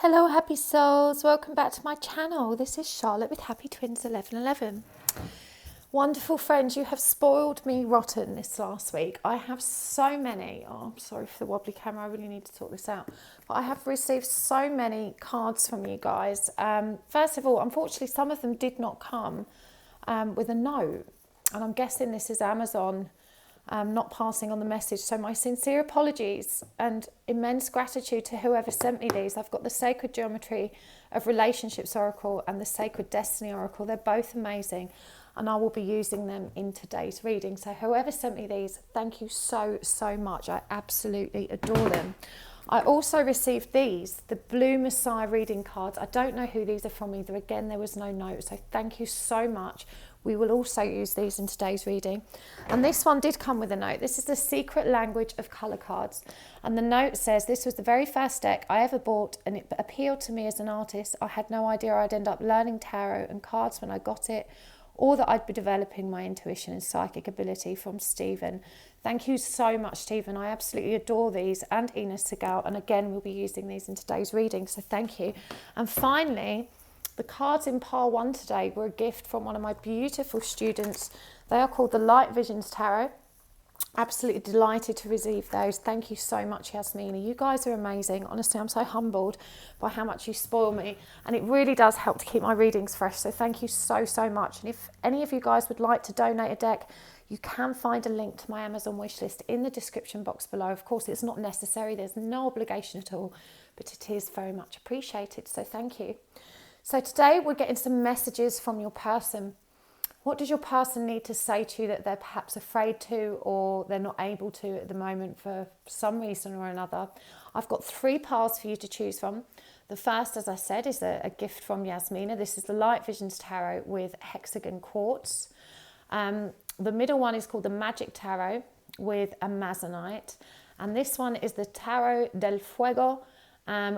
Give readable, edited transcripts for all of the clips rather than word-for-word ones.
Hello happy souls, welcome back to my channel. This is Charlotte with Happy Twins 1111. Wonderful friends, you have spoiled me rotten this last week. I have so many, I'm sorry for the wobbly camera, I really need to sort this out. But I have received so many cards from you guys. First of all, unfortunately some of them did not come with a note. And I'm guessing this is Amazon not passing on the message. So my sincere apologies and immense gratitude to whoever sent me these. I've got the Sacred Geometry of Relationships Oracle and the Sacred Destiny Oracle. They're both amazing and I will be using them in today's reading. So whoever sent me these, thank you so much. I absolutely adore them. I also received these, the Blue Messiah reading cards. I don't know who these are from either. Again, there was no note, so thank you so much. We will also use these in today's reading. And this one did come with a note. This is the Secret Language of Colour Cards. And the note says, this was the very first deck I ever bought and it appealed to me as an artist. I had no idea I'd end up learning tarot and cards when I got it, or that I'd be developing my intuition and psychic ability. From Stephen. Thank you so much, Stephen. I absolutely adore these, and Ina Segal. And again, we'll be using these in today's reading, so thank you. And finally, the cards in pile 1 today were a gift from one of my beautiful students. They are called the Light Visions Tarot. Absolutely delighted to receive those. Thank you so much, Yasmina. You guys are amazing. Honestly, I'm so humbled by how much you spoil me. And it really does help to keep my readings fresh. So thank you so much. And if any of you guys would like to donate a deck, you can find a link to my Amazon wishlist in the description box below. Of course, it's not necessary. There's no obligation at all, but it is very much appreciated. So thank you. So today we're getting some messages from your person. What does your person need to say to you that they're perhaps afraid to, or they're not able to at the moment for some reason or another? I've got 3 piles for you to choose from. The first, as I said, is a gift from Yasmina. This is the Light Visions Tarot with hexagon quartz. The middle one is called the Magic Tarot with Amazonite. And this one is the Tarot del Fuego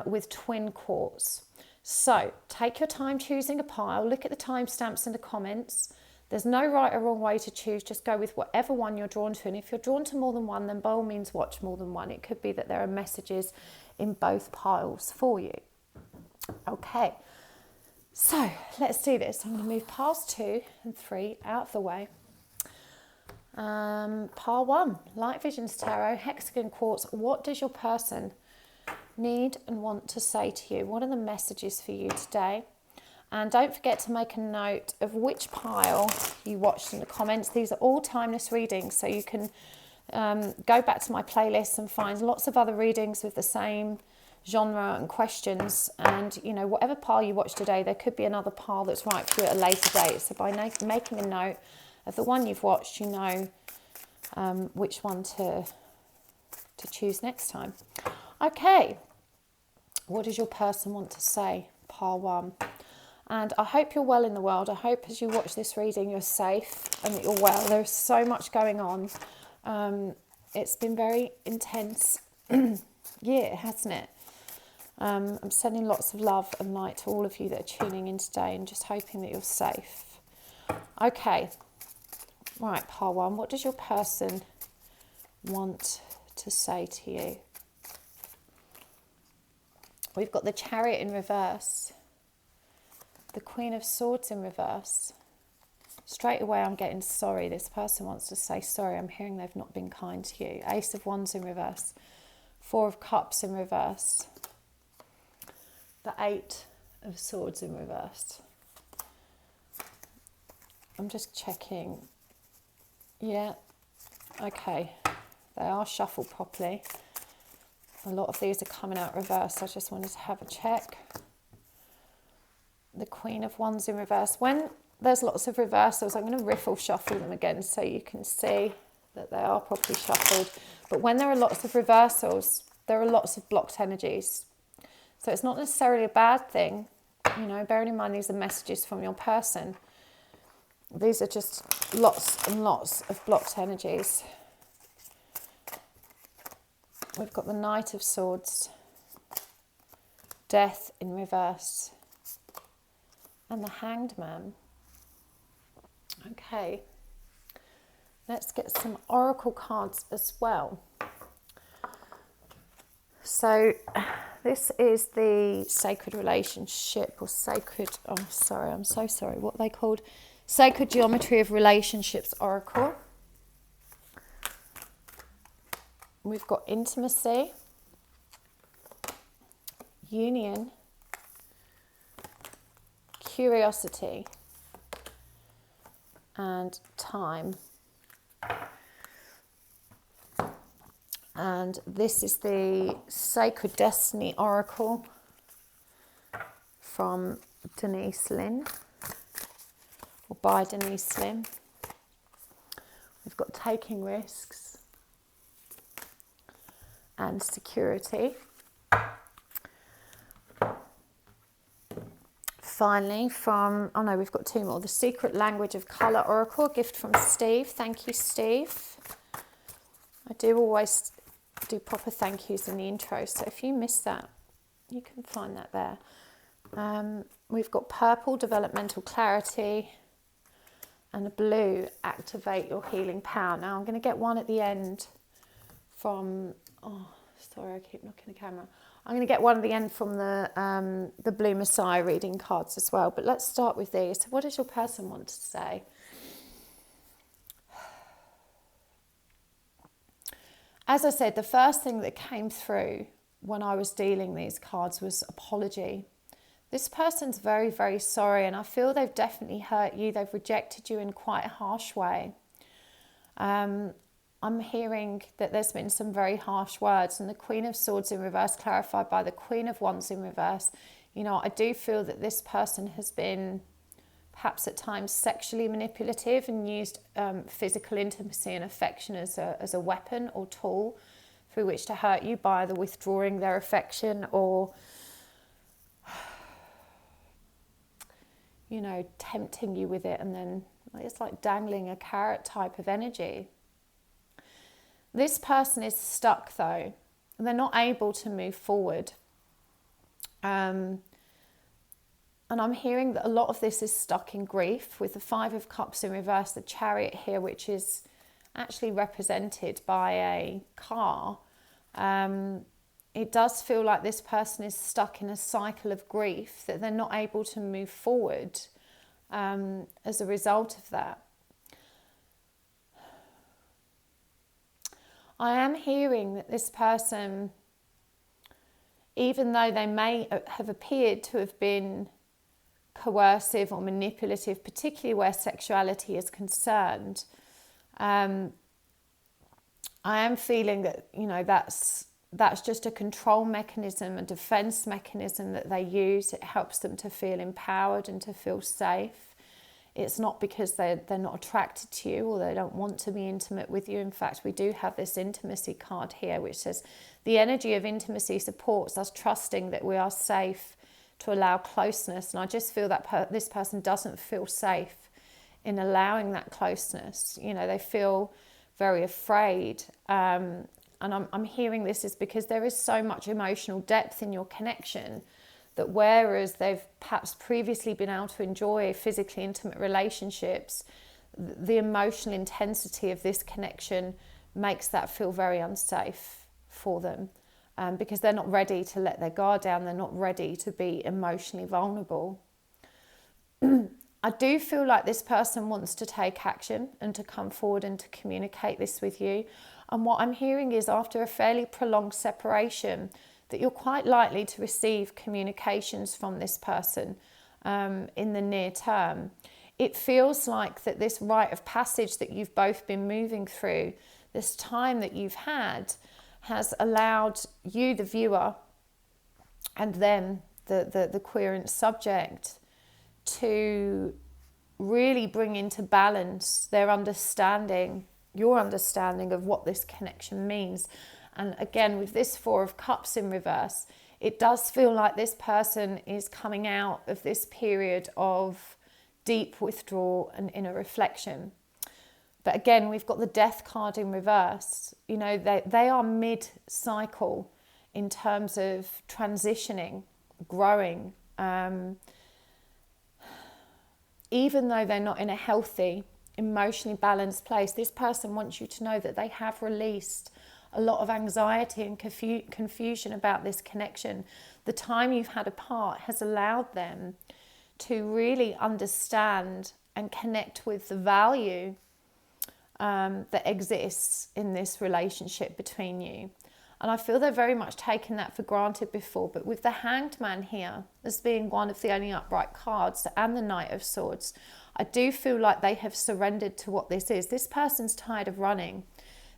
with twin quartz. So take your time choosing a pile. Look at the timestamps in the comments. There's no right or wrong way to choose. Just go with whatever one you're drawn to. And if you're drawn to more than one, then by all means watch more than one. It could be that there are messages in both piles for you. Okay, so let's do this. I'm going to move piles 2 and 3 out of the way. Pile 1, Light Visions Tarot, hexagon quartz. What does your person need and want to say to you? What are the messages for you today? And don't forget to make a note of which pile you watched in the comments. These are all timeless readings, so you can go back to my playlist and find lots of other readings with the same genre and questions. And you know, whatever pile you watched today, there could be another pile that's right for you at a later date. So by making a note of the one you've watched, you know which one to choose next time. Okay, what does your person want to say? Pile 1. And I hope you're well in the world. I hope as you watch this reading you're safe and that you're well. There's so much going on. It's been very intense year, hasn't it? I'm sending lots of love and light to all of you that are tuning in today and just hoping that you're safe. Okay, right, pile 1. What does your person want to say to you? We've got the Chariot in reverse, the Queen of Swords in reverse. Straight away I'm getting sorry. This person wants to say sorry. I'm hearing they've not been kind to you. Ace of Wands in reverse, 4 of Cups in reverse, the 8 of Swords in reverse. I'm just checking. Yeah, okay. They are shuffled properly. A lot of these are coming out reverse. I just wanted to have a check. The Queen of Wands in reverse. When there's lots of reversals, I'm going to riffle shuffle them again so you can see that they are properly shuffled. But when there are lots of reversals, there are lots of blocked energies. So it's not necessarily a bad thing. You know, bearing in mind these are messages from your person. These are just lots and lots of blocked energies. We've got the Knight of Swords, Death in reverse, and the Hanged Man. Okay, let's get some oracle cards as well. So This is the sacred relationship or sacred, I'm so sorry, what they called? Sacred Geometry of Relationships Oracle. We've got intimacy, union, curiosity, and time. And this is the Sacred Destiny Oracle from Denise Lynn, or by Denise Lynn. We've got taking risks and security. Finally, we've got two more. The Secret Language of Colour Oracle, a gift from Steve. Thank you, Steve. I do always do proper thank yous in the intro, so if you missed that, you can find that there. We've got purple, developmental clarity, and a blue, activate your healing power. Now I'm going to get one at the end from, sorry, I keep knocking the camera. I'm going to get one at the end from the Blue Messiah reading cards as well, but let's start with these. What does your person want to say? As I said, the first thing that came through when I was dealing these cards was apology. This person's very, very sorry, and I feel they've definitely hurt you. They've rejected you in quite a harsh way. I'm hearing that there's been some very harsh words, and the Queen of Swords in reverse clarified by the Queen of Wands in reverse. You know, I do feel that this person has been perhaps at times sexually manipulative and used physical intimacy and affection as a weapon or tool through which to hurt you by either withdrawing their affection or, you know, tempting you with it, and then it's like dangling a carrot type of energy. This person is stuck though, and they're not able to move forward. And I'm hearing that a lot of this is stuck in grief, with the Five of Cups in reverse, the Chariot here, which is actually represented by a car. It does feel like this person is stuck in a cycle of grief, that they're not able to move forward as a result of that. I am hearing that this person, even though they may have appeared to have been coercive or manipulative, particularly where sexuality is concerned, I am feeling that, you know, that's just a control mechanism, a defense mechanism that they use. It helps them to feel empowered and to feel safe. It's not because they're not attracted to you or they don't want to be intimate with you. In fact, we do have this intimacy card here, which says the energy of intimacy supports us trusting that we are safe to allow closeness. And I just feel that this person doesn't feel safe in allowing that closeness. You know, they feel very afraid. And I'm hearing this is because there is so much emotional depth in your connection, that whereas they've perhaps previously been able to enjoy physically intimate relationships, the emotional intensity of this connection makes that feel very unsafe for them. Because they're not ready to let their guard down, they're not ready to be emotionally vulnerable. I do feel like this person wants to take action and to come forward and to communicate this with you. And what I'm hearing is, after a fairly prolonged separation, that you're quite likely to receive communications from this person in the near term. It feels like that this rite of passage that you've both been moving through, this time that you've had, has allowed you, the viewer, and them, the querent subject, to really bring into balance their understanding, your understanding of what this connection means. And again, with this Four of Cups in reverse, it does feel like this person is coming out of this period of deep withdrawal and inner reflection. But again, we've got the Death card in reverse. You know, they are mid-cycle in terms of transitioning, growing. Even though they're not in a healthy, emotionally balanced place, this person wants you to know that they have released a lot of anxiety and confusion about this connection. The time you've had apart has allowed them to really understand and connect with the value that exists in this relationship between you. And I feel they're very much taken that for granted before, but with the Hanged Man here as being one of the only upright cards and the Knight of Swords, I do feel like they have surrendered to what this is. This person's tired of running.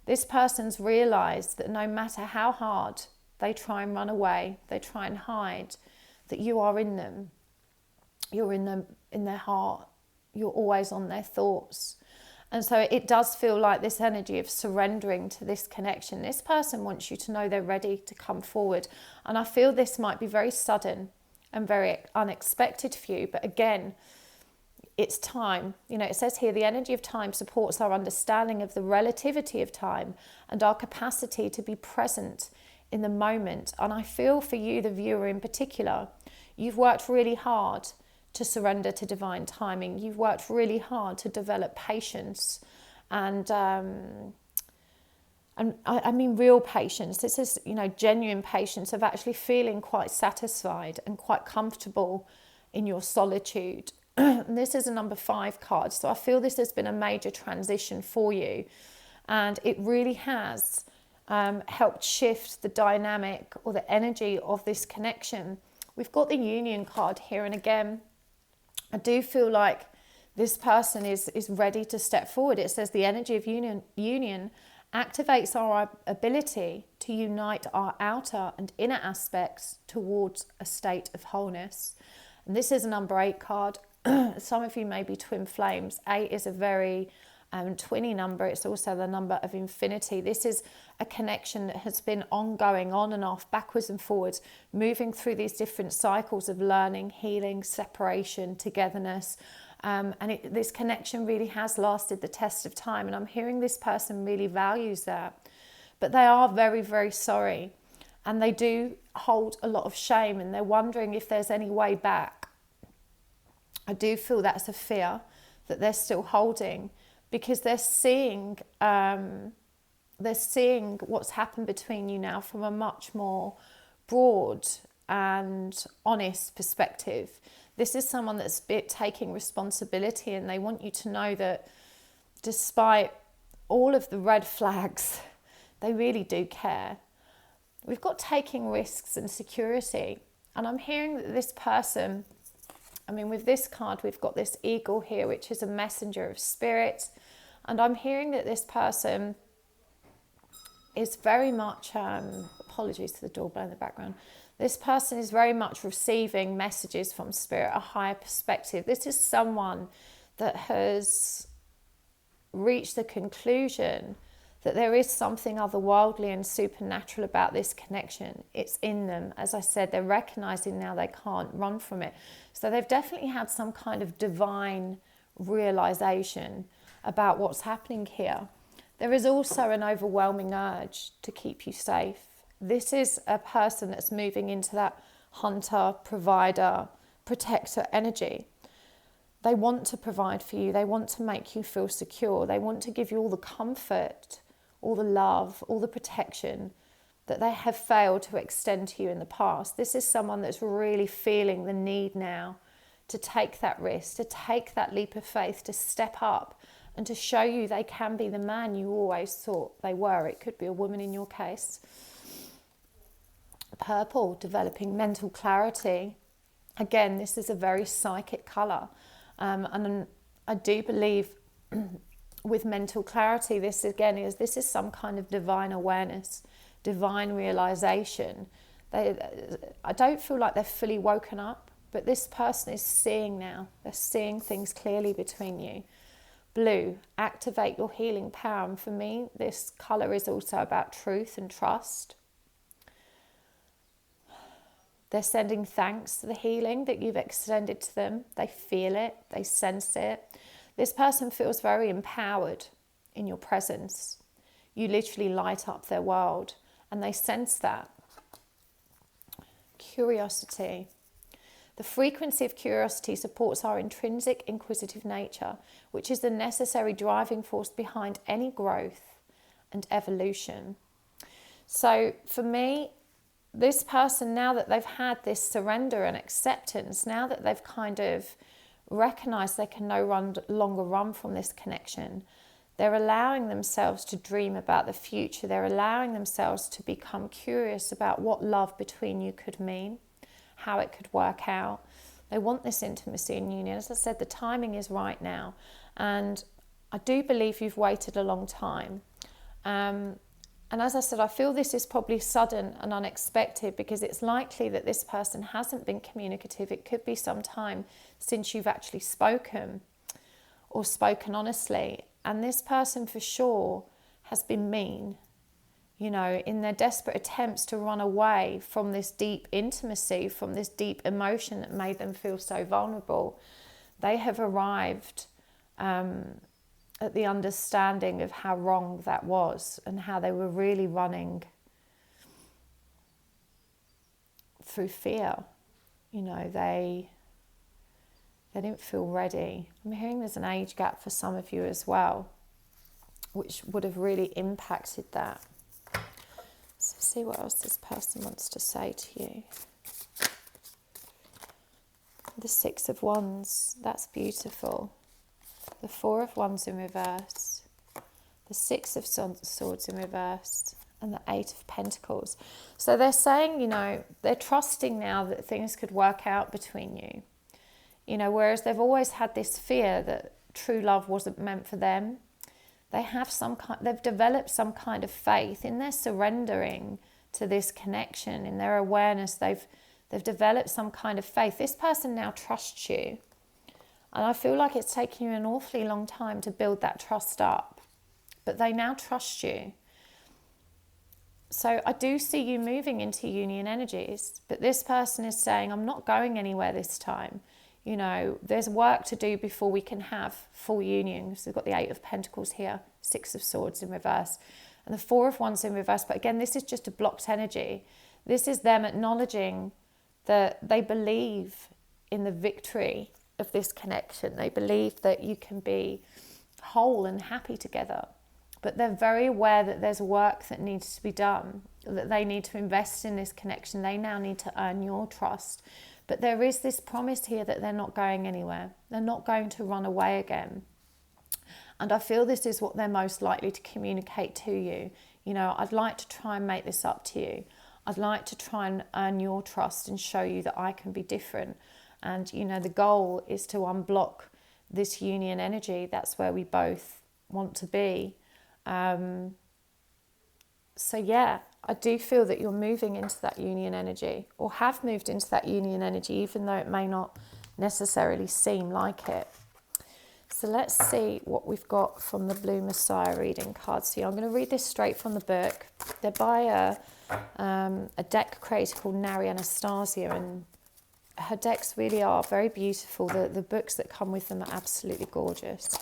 This person's realised that no matter how hard they try and run away, they try and hide, that you are in them. You're in them, in their heart. You're always on their thoughts. And so it does feel like this energy of surrendering to this connection. This person wants you to know they're ready to come forward. And I feel this might be very sudden and very unexpected for you. But again, it's time. You know, it says here, the energy of time supports our understanding of the relativity of time and our capacity to be present in the moment. And I feel for you, the viewer in particular, you've worked really hard to surrender to divine timing. You've worked really hard to develop patience and I mean real patience. This is, you know, genuine patience of actually feeling quite satisfied and quite comfortable in your solitude. And this is a number 5 card, so I feel this has been a major transition for you, and it really has helped shift the dynamic or the energy of this connection. We've got the Union card here, and again, I do feel like this person is ready to step forward. It says the energy of union activates our ability to unite our outer and inner aspects towards a state of wholeness. And this is a number 8 card. Some of you may be twin flames. 8 is a very twinny number. It's also the number of infinity. This is a connection that has been ongoing, on and off, backwards and forwards, moving through these different cycles of learning, healing, separation, togetherness. This connection really has lasted the test of time. And I'm hearing this person really values that. But they are very, very sorry. And they do hold a lot of shame, and they're wondering if there's any way back. I do feel that's a fear that they're still holding, because they're seeing what's happened between you now from a much more broad and honest perspective. This is someone that's taking responsibility, and they want you to know that despite all of the red flags, they really do care. We've got taking risks and security, and I'm hearing that this person, I mean, with this card, we've got this eagle here, which is a messenger of spirit. And I'm hearing that this person is very much, apologies to the doorbell in the background. This person is very much receiving messages from spirit, a higher perspective. This is someone that has reached the conclusion that there is something otherworldly and supernatural about this connection. It's in them. As I said, they're recognizing now they can't run from it. So they've definitely had some kind of divine realization about what's happening here. There is also an overwhelming urge to keep you safe. This is a person that's moving into that hunter, provider, protector energy. They want to provide for you. They want to make you feel secure. They want to give you all the comfort, all the love, all the protection that they have failed to extend to you in the past. This is someone that's really feeling the need now to take that risk, to take that leap of faith, to step up and to show you they can be the man you always thought they were. It could be a woman in your case. Purple, developing mental clarity. Again, this is a very psychic colour. And I do believe with mental clarity, this is some kind of divine awareness, divine realization. I don't feel like they're fully woken up, but this person is seeing now. They're seeing things clearly between you. Blue, activate your healing power. And for me, this colour is also about truth and trust. They're sending thanks for the healing that you've extended to them. They feel it, they sense it. This person feels very empowered in your presence. You literally light up their world, and they sense that. Curiosity. The frequency of curiosity supports our intrinsic inquisitive nature, which is the necessary driving force behind any growth and evolution. So for me, this person, now that they've had this surrender and acceptance, now that they've kind of recognized they can no longer run from this connection, they're allowing themselves to dream about the future. They're allowing themselves to become curious about what love between you could mean, how it could work out. They want this intimacy and union. As I said, the timing is right now. And I do believe you've waited a long time. And as I said, I feel this is probably sudden and unexpected, because it's likely that this person hasn't been communicative. It could be some time since you've actually spoken or spoken honestly. And this person for sure has been mean, you know, in their desperate attempts to run away from this deep intimacy, from this deep emotion that made them feel so vulnerable. They have arrived at the understanding of how wrong that was and how they were really running through fear. You know, they didn't feel ready. I'm hearing there's an age gap for some of you as well, which would have really impacted that. So see what else this person wants to say to you. The Six of Wands, that's beautiful. The Four of Wands in reverse. The Six of Swords in reverse. And the Eight of Pentacles. So they're saying, you know, they're trusting now that things could work out between you. You know, whereas they've always had this fear that true love wasn't meant for them. They've developed some kind of faith in their surrendering to this connection, in their awareness. They've developed some kind of faith. This person now trusts you. And I feel like it's taken you an awfully long time to build that trust up. But they now trust you. So I do see you moving into union energies. But this person is saying, I'm not going anywhere this time. You know, there's work to do before we can have full union. So we've got the Eight of Pentacles here, Six of Swords in reverse, and the Four of Wands in reverse. But again, this is just a blocked energy. This is them acknowledging that they believe in the victory of this connection. They believe that you can be whole and happy together. But they're very aware that there's work that needs to be done, that they need to invest in this connection. They now need to earn your trust. But there is this promise here that they're not going anywhere. They're not going to run away again. And I feel this is what they're most likely to communicate to you. You know, I'd like to try and make this up to you. I'd like to try and earn your trust and show you that I can be different. And, you know, the goal is to unblock this union energy. That's where we both want to be. So yeah, I do feel that you're moving into that union energy, or have moved into that union energy, even though it may not necessarily seem like it. So let's see what we've got from the Blue Messiah reading cards. So I'm going to read this straight from the book. They're by a deck creator called Nari Anastasia, and her decks really are very beautiful. The books that come with them are absolutely gorgeous.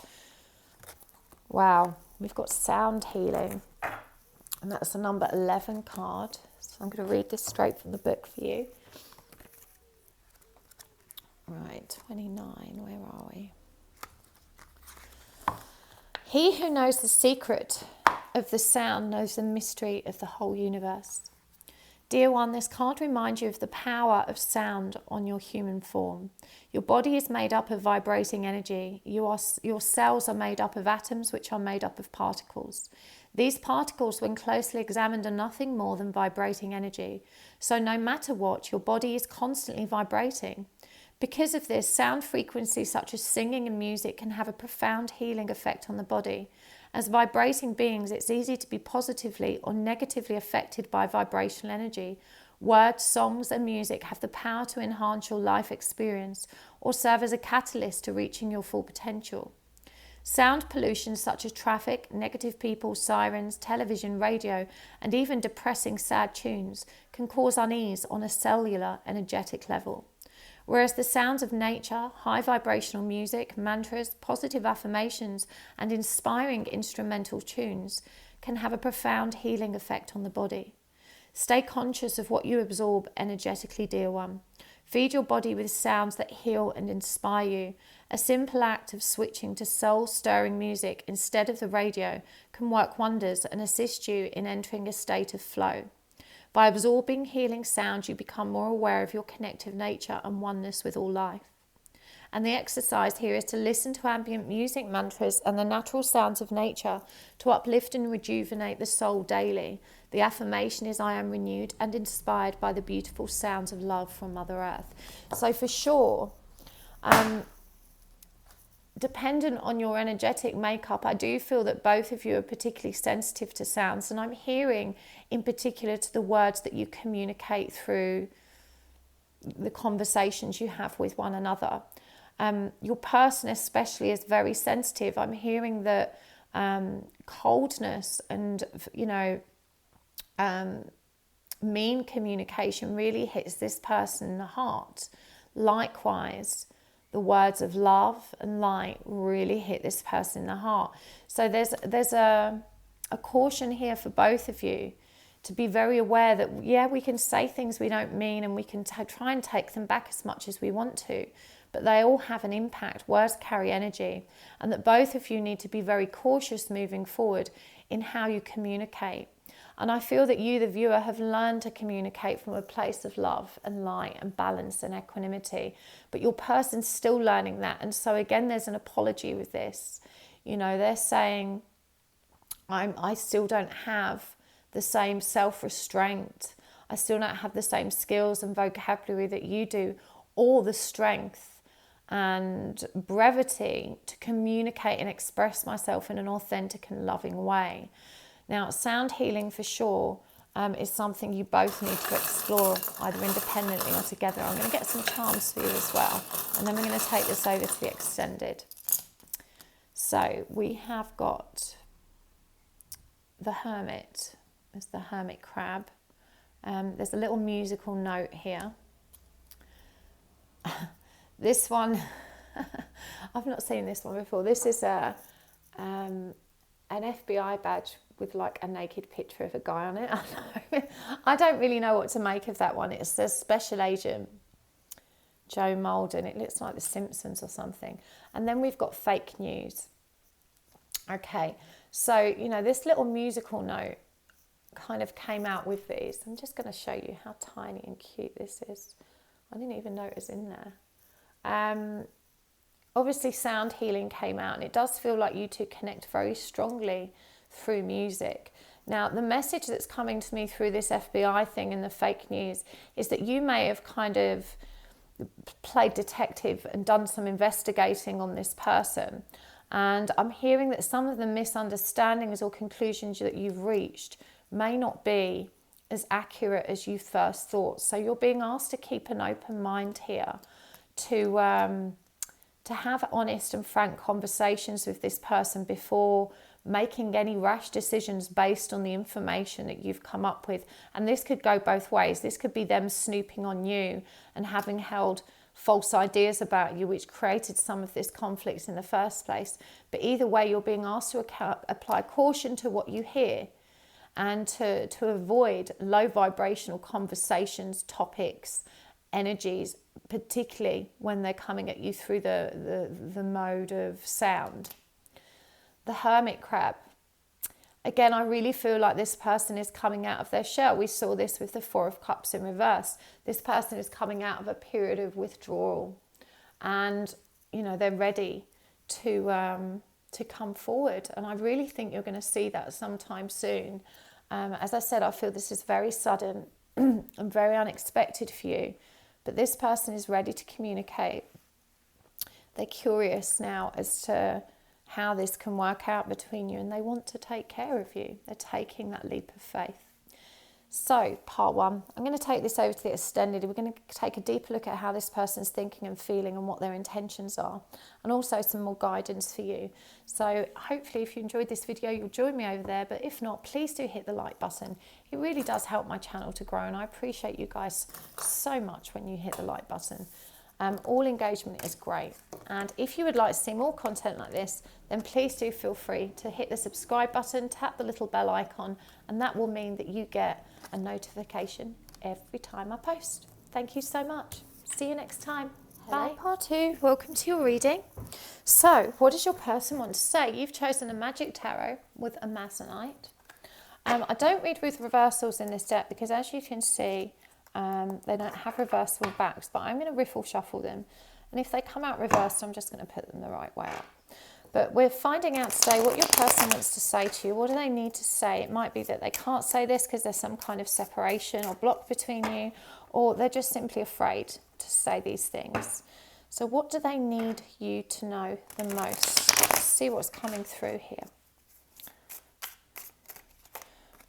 Wow, we've got sound healing. And that's the number 11 card. So I'm going to read this straight from the book for you. Right, 29, where are we? He who knows the secret of the sound knows the mystery of the whole universe. Dear one, this card reminds you of the power of sound on your human form. Your body is made up of vibrating energy. Your cells are made up of atoms, which are made up of particles. These particles, when closely examined, are nothing more than vibrating energy. So no matter what, your body is constantly vibrating. Because of this, sound frequencies such as singing and music can have a profound healing effect on the body. As vibrating beings, it's easy to be positively or negatively affected by vibrational energy. Words, songs, and music have the power to enhance your life experience or serve as a catalyst to reaching your full potential. Sound pollution such as traffic, negative people, sirens, television, radio, and even depressing sad tunes can cause unease on a cellular energetic level. Whereas the sounds of nature, high vibrational music, mantras, positive affirmations, and inspiring instrumental tunes can have a profound healing effect on the body. Stay conscious of what you absorb energetically, dear one. Feed your body with sounds that heal and inspire you. A simple act of switching to soul-stirring music instead of the radio can work wonders and assist you in entering a state of flow. By absorbing healing sounds, you become more aware of your connective nature and oneness with all life. And the exercise here is to listen to ambient music, mantras, and the natural sounds of nature to uplift and rejuvenate the soul daily. The affirmation is, I am renewed and inspired by the beautiful sounds of love from Mother Earth. So for sure, dependent on your energetic makeup, I do feel that both of you are particularly sensitive to sounds. And I'm hearing in particular to the words that you communicate through the conversations you have with one another. Your person especially is very sensitive. I'm hearing that coldness and, mean communication really hits this person in the heart. Likewise, the words of love and light really hit this person in the heart. So there's a caution here for both of you to be very aware that, yeah, we can say things we don't mean and we can try and take them back as much as we want to, but they all have an impact. Words carry energy, and that both of you need to be very cautious moving forward in how you communicate. And I feel that you, the viewer, have learned to communicate from a place of love and light and balance and equanimity, but your person's still learning that. And so again, there's an apology with this. They're saying, I still don't have the same self-restraint. I still don't have the same skills and vocabulary that you do, or the strength and brevity to communicate and express myself in an authentic and loving way. Now, sound healing for sure is something you both need to explore either independently or together. I'm going to get some charms for you as well, and then we're going to take this over to the extended. So we have got the Hermit. There's the Hermit crab. There's a little musical note here. This one, I've not seen this one before. This is an FBI badge with like a naked picture of a guy on it. I don't really know what to make of that one. It says Special Agent Joe Malden. It looks like The Simpsons or something. And then we've got fake news. Okay, so, this little musical note kind of came out with these. I'm just going to show you how tiny and cute this is. I didn't even know it was in there. Obviously, sound healing came out, and it does feel like you two connect very strongly through music. Now, the message that's coming to me through this FBI thing and the fake news is that you may have kind of played detective and done some investigating on this person. And I'm hearing that some of the misunderstandings or conclusions that you've reached may not be as accurate as you first thought. So you're being asked to keep an open mind here, to have honest and frank conversations with this person before making any rash decisions based on the information that you've come up with. And this could go both ways. This could be them snooping on you and having held false ideas about you, which created some of this conflict in the first place. But either way, you're being asked to apply caution to what you hear and to avoid low vibrational conversations, topics, energies, particularly when they're coming at you through the mode of sound. The Hermit crab. Again, I really feel like this person is coming out of their shell. We saw this with the Four of Cups in reverse. This person is coming out of a period of withdrawal, and they're ready to come forward. And I really think you're going to see that sometime soon. As I said, I feel this is very sudden and very unexpected for you, but this person is ready to communicate. They're curious now as to how this can work out between you, and they want to take care of you. They're taking that leap of faith. So, part one, I'm going to take this over to the extended. We're going to take a deeper look at how this person's thinking and feeling and what their intentions are, and also some more guidance for you. So hopefully if you enjoyed this video, you'll join me over there, but if not, please do hit the like button. It really does help my channel to grow, and I appreciate you guys so much when you hit the like button. All engagement is great, and if you would like to see more content like this, then please do feel free to hit the subscribe button, tap the little bell icon, and that will mean that you get a notification every time I post. Thank you so much. See you next time. Bye. Part 2, welcome to your reading. So, what does your person want to say? You've chosen a Magic Tarot with a Masonite. I don't read with reversals in this deck because, as you can see, they don't have reversible backs, but I'm going to riffle shuffle them. And if they come out reversed, I'm just going to put them the right way up. But we're finding out today what your person wants to say to you. What do they need to say? It might be that they can't say this because there's some kind of separation or block between you, or they're just simply afraid to say these things. So what do they need you to know the most? Let's see what's coming through here.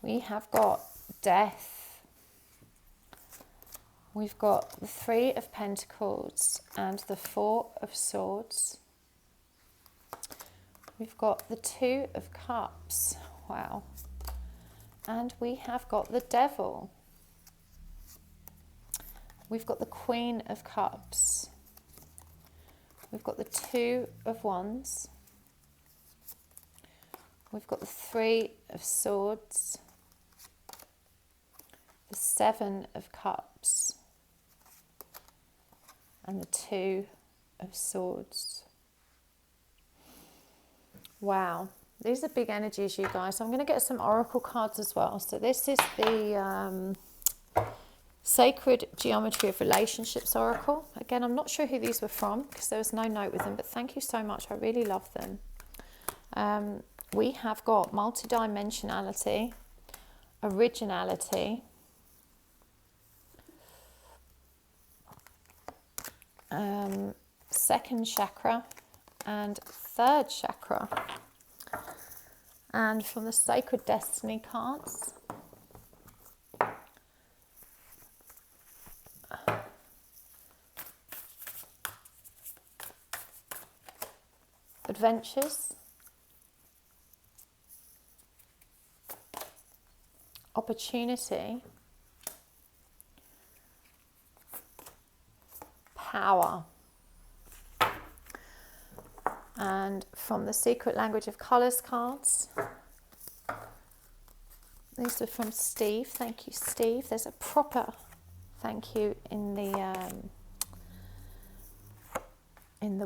We have got Death. We've got the 3 of Pentacles and the 4 of Swords. We've got the 2 of Cups. Wow. And we have got the Devil. We've got the Queen of Cups. We've got the 2 of Wands. We've got the 3 of Swords. The 7 of Cups. And the 2 of Swords. Wow, these are big energies, you guys. I'm going to get some oracle cards as well. So this is the Sacred Geometry of Relationships Oracle. Again, I'm not sure who these were from because there was no note with them, but thank you so much. I really love them. We have got multidimensionality, originality, second chakra, and third chakra. And from the Sacred Destiny cards, adventures, opportunity, power. And from the Secret Language of Colours cards, these are from Steve. Thank you, Steve. There's a proper thank you in the in the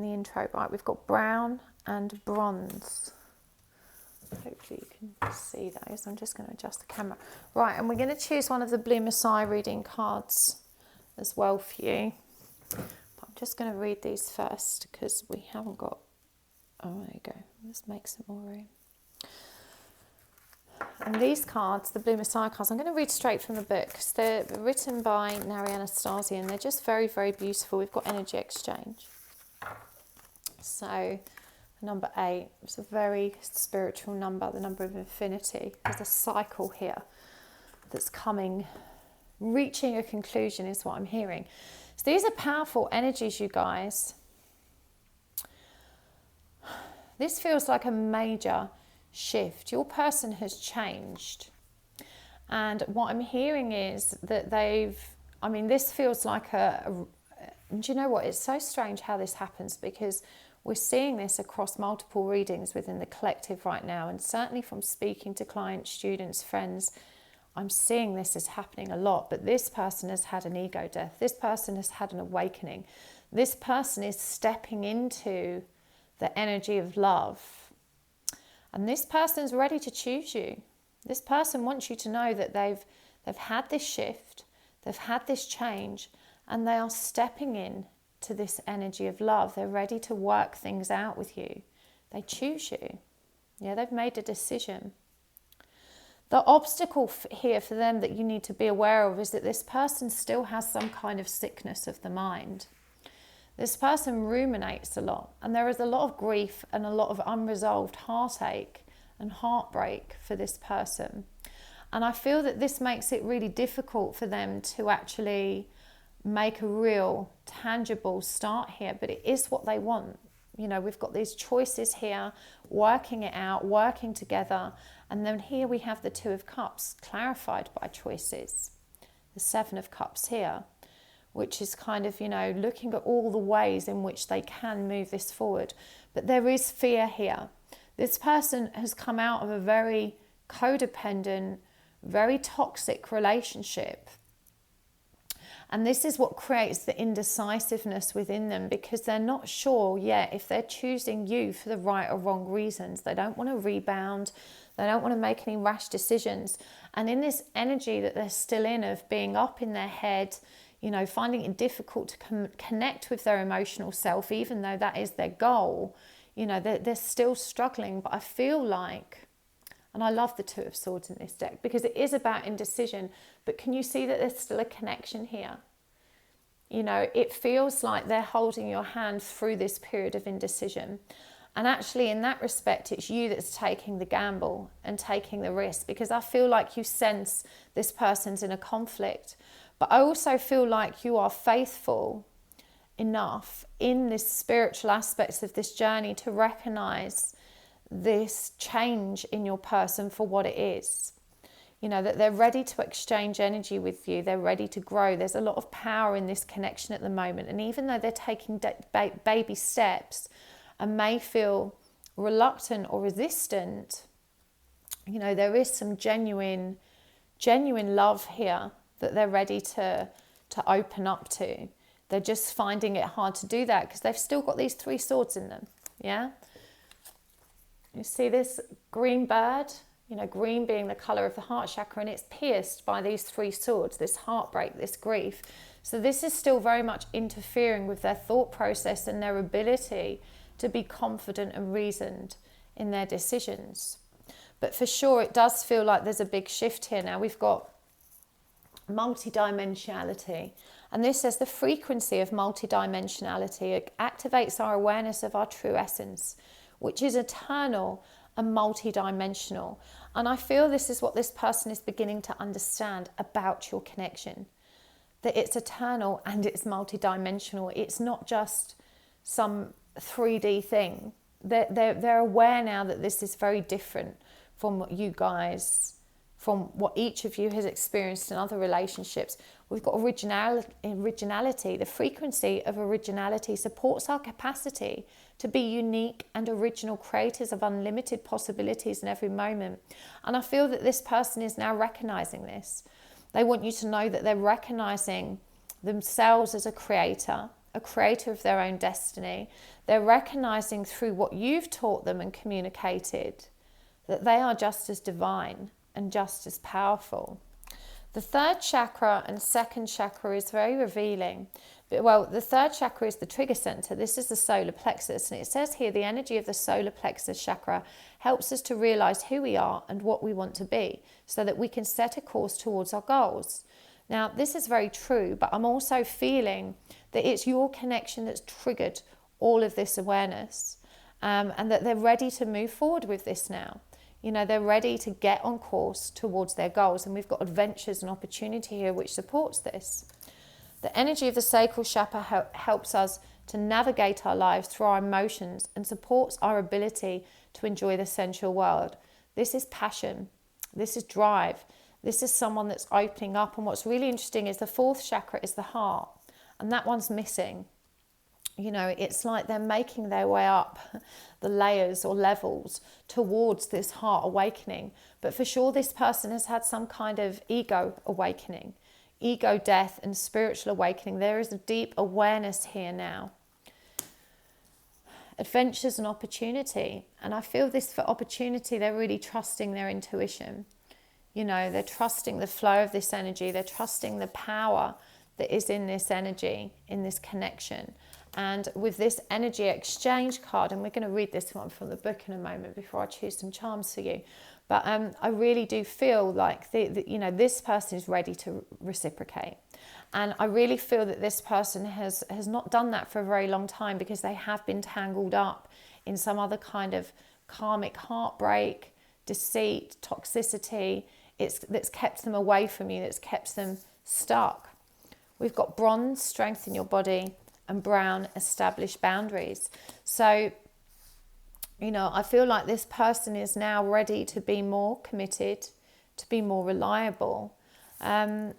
intro. Right, we've got brown and bronze. Hopefully you can see those. I'm just going to adjust the camera. Right, and we're going to choose one of the Blue Messiah reading cards as well for you. I'm just going to read these first because we haven't got... Oh, there you go. Let's make some more room. And these cards, the Blue Messiah cards, I'm going to read straight from the book because they're written by Nari Anastasia and they're just very, very beautiful. We've got energy exchange. So, number 8, it's a very spiritual number, the number of infinity. There's a cycle here that's coming, reaching a conclusion is what I'm hearing. So these are powerful energies, you guys. This feels like a major shift. Your person has changed. And what I'm hearing is that this feels like do you know what? It's so strange how this happens because we're seeing this across multiple readings within the collective right now. And certainly from speaking to clients, students, friends, I'm seeing this is happening a lot, but this person has had an ego death. This person has had an awakening. This person is stepping into the energy of love. And this person's ready to choose you. This person wants you to know that they've had this shift, they've had this change, and they are stepping in to this energy of love. They're ready to work things out with you. They choose you. Yeah, they've made a decision. The obstacle here for them that you need to be aware of is that this person still has some kind of sickness of the mind. This person ruminates a lot, and there is a lot of grief and a lot of unresolved heartache and heartbreak for this person. And I feel that this makes it really difficult for them to actually make a real tangible start here, but it is what they want. You know, we've got these choices here, working it out, working together. And then here we have the 2 of Cups clarified by choices. The 7 of Cups here, which is kind of, you know, looking at all the ways in which they can move this forward. But there is fear here. This person has come out of a very codependent, very toxic relationship. And this is what creates the indecisiveness within them, because they're not sure yet if they're choosing you for the right or wrong reasons. They don't want to rebound. They don't want to make any rash decisions. And in this energy that they're still in of being up in their head, you know, finding it difficult to connect with their emotional self, even though that is their goal, you know, they're still struggling. But I feel like, and I love the Two of Swords in this deck because it is about indecision, but can you see that there's still a connection here? You know, it feels like they're holding your hand through this period of indecision. And actually, in that respect, it's you that's taking the gamble and taking the risk, because I feel like you sense this person's in a conflict. But I also feel like you are faithful enough in this spiritual aspects of this journey to recognize this change in your person for what it is. You know, that they're ready to exchange energy with you. They're ready to grow. There's a lot of power in this connection at the moment. And even though they're taking baby steps and may feel reluctant or resistant, you know, there is some genuine love here that they're ready to open up to. They're just finding it hard to do that because they've still got these three swords in them. Yeah. You see this green bird, you know, green being the color of the heart chakra, and it's pierced by these three swords, this heartbreak, this grief. So this is still very much interfering with their thought process and their ability to be confident and reasoned in their decisions. But for sure, it does feel like there's a big shift here. Now we've got multidimensionality, and this says the frequency of multidimensionality activates our awareness of our true essence, which is eternal and multidimensional. And I feel this is what this person is beginning to understand about your connection, that it's eternal and it's multidimensional. It's not just some 3D thing. They're aware now that this is very different from what you guys, from what each of you has experienced in other relationships. We've got originality. The frequency of originality supports our capacity to be unique and original creators of unlimited possibilities in every moment. And I feel that this person is now recognizing this. They want you to know that they're recognizing themselves as a creator of their own destiny. They're recognizing through what you've taught them and communicated that they are just as divine and just as powerful. The third chakra and second chakra is very revealing. Well, the third chakra is the trigger center. This is the solar plexus. And it says here, the energy of the solar plexus chakra helps us to realize who we are and what we want to be so that we can set a course towards our goals. Now, this is very true, but I'm also feeling that it's your connection that's triggered all of this awareness, and that they're ready to move forward with this now. You know, they're ready to get on course towards their goals, and we've got adventures and opportunity here which supports this. The energy of the sacral chakra helps us to navigate our lives through our emotions and supports our ability to enjoy the sensual world. This is passion. This is drive. This is someone that's opening up. And what's really interesting is the fourth chakra is the heart, and that one's missing. You know, it's like they're making their way up the layers or levels towards this heart awakening. But for sure, this person has had some kind of ego awakening, ego death and spiritual awakening. There is a deep awareness here now. Adventures and opportunity. And I feel this for opportunity, they're really trusting their intuition. You know, they're trusting the flow of this energy. They're trusting the power that is in this energy, in this connection. And with this energy exchange card, and we're going to read this one from the book in a moment before I choose some charms for you. But I really do feel like you know, this person is ready to reciprocate. And I really feel that this person has not done that for a very long time because they have been tangled up in some other kind of karmic heartbreak, deceit, toxicity. That's kept them away from you, that's kept them stuck. We've got bronze, strengthen your body, and brown, establish boundaries. So, you know, I feel like this person is now ready to be more committed, to be more reliable. The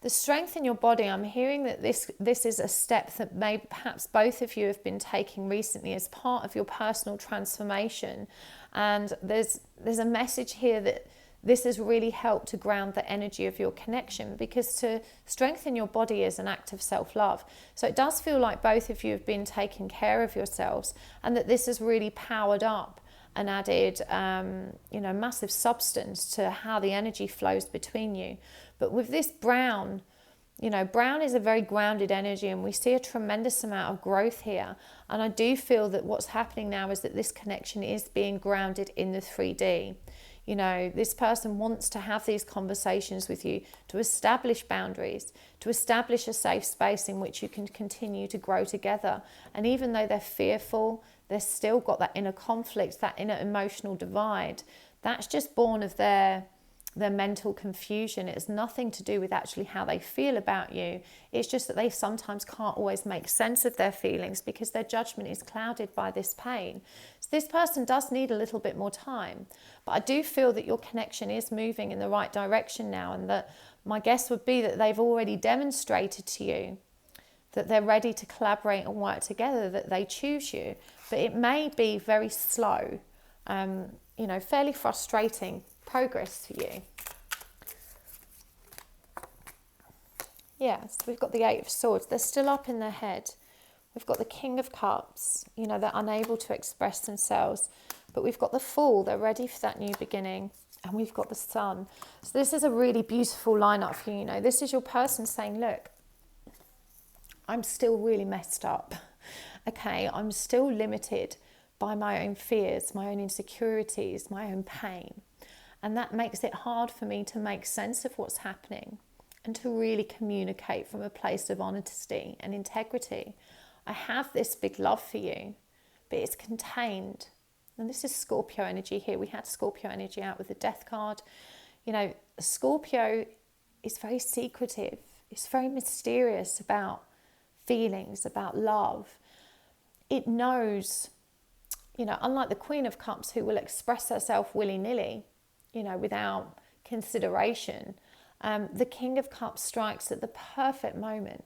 strength in your body, I'm hearing that this is a step that maybe perhaps both of you have been taking recently as part of your personal transformation. And there's a message here that this has really helped to ground the energy of your connection, because to strengthen your body is an act of self-love. So it does feel like both of you have been taking care of yourselves, and that this has really powered up and added, massive substance to how the energy flows between you. But with this brown, brown is a very grounded energy, and we see a tremendous amount of growth here. And I do feel that what's happening now is that this connection is being grounded in the 3D. This person wants to have these conversations with you to establish boundaries, to establish a safe space in which you can continue to grow together. And even though they're fearful, they've still got that inner conflict, that inner emotional divide. That's just born of their mental confusion. It's nothing to do with actually how they feel about you. It's just that they sometimes can't always make sense of their feelings because their judgment is clouded by this pain. So this person does need a little bit more time. But I do feel that your connection is moving in the right direction now, and that my guess would be that they've already demonstrated to you that they're ready to collaborate and work together, that they choose you. But it may be very slow, fairly frustrating progress for you. Yes, we've got the Eight of Swords. They're still up in their head. We've got the King of Cups. They're unable to express themselves. But we've got the Fool. They're ready for that new beginning. And we've got the Sun. So this is a really beautiful lineup for you. This is your person saying, look, I'm still really messed up. Okay, I'm still limited by my own fears, my own insecurities, my own pain. And that makes it hard for me to make sense of what's happening and to really communicate from a place of honesty and integrity. I have this big love for you, but it's contained. And this is Scorpio energy here. We had Scorpio energy out with the Death card. Scorpio is very secretive. It's very mysterious about feelings, about love. It knows, unlike the Queen of Cups, who will express herself willy-nilly, without consideration, the King of Cups strikes at the perfect moment.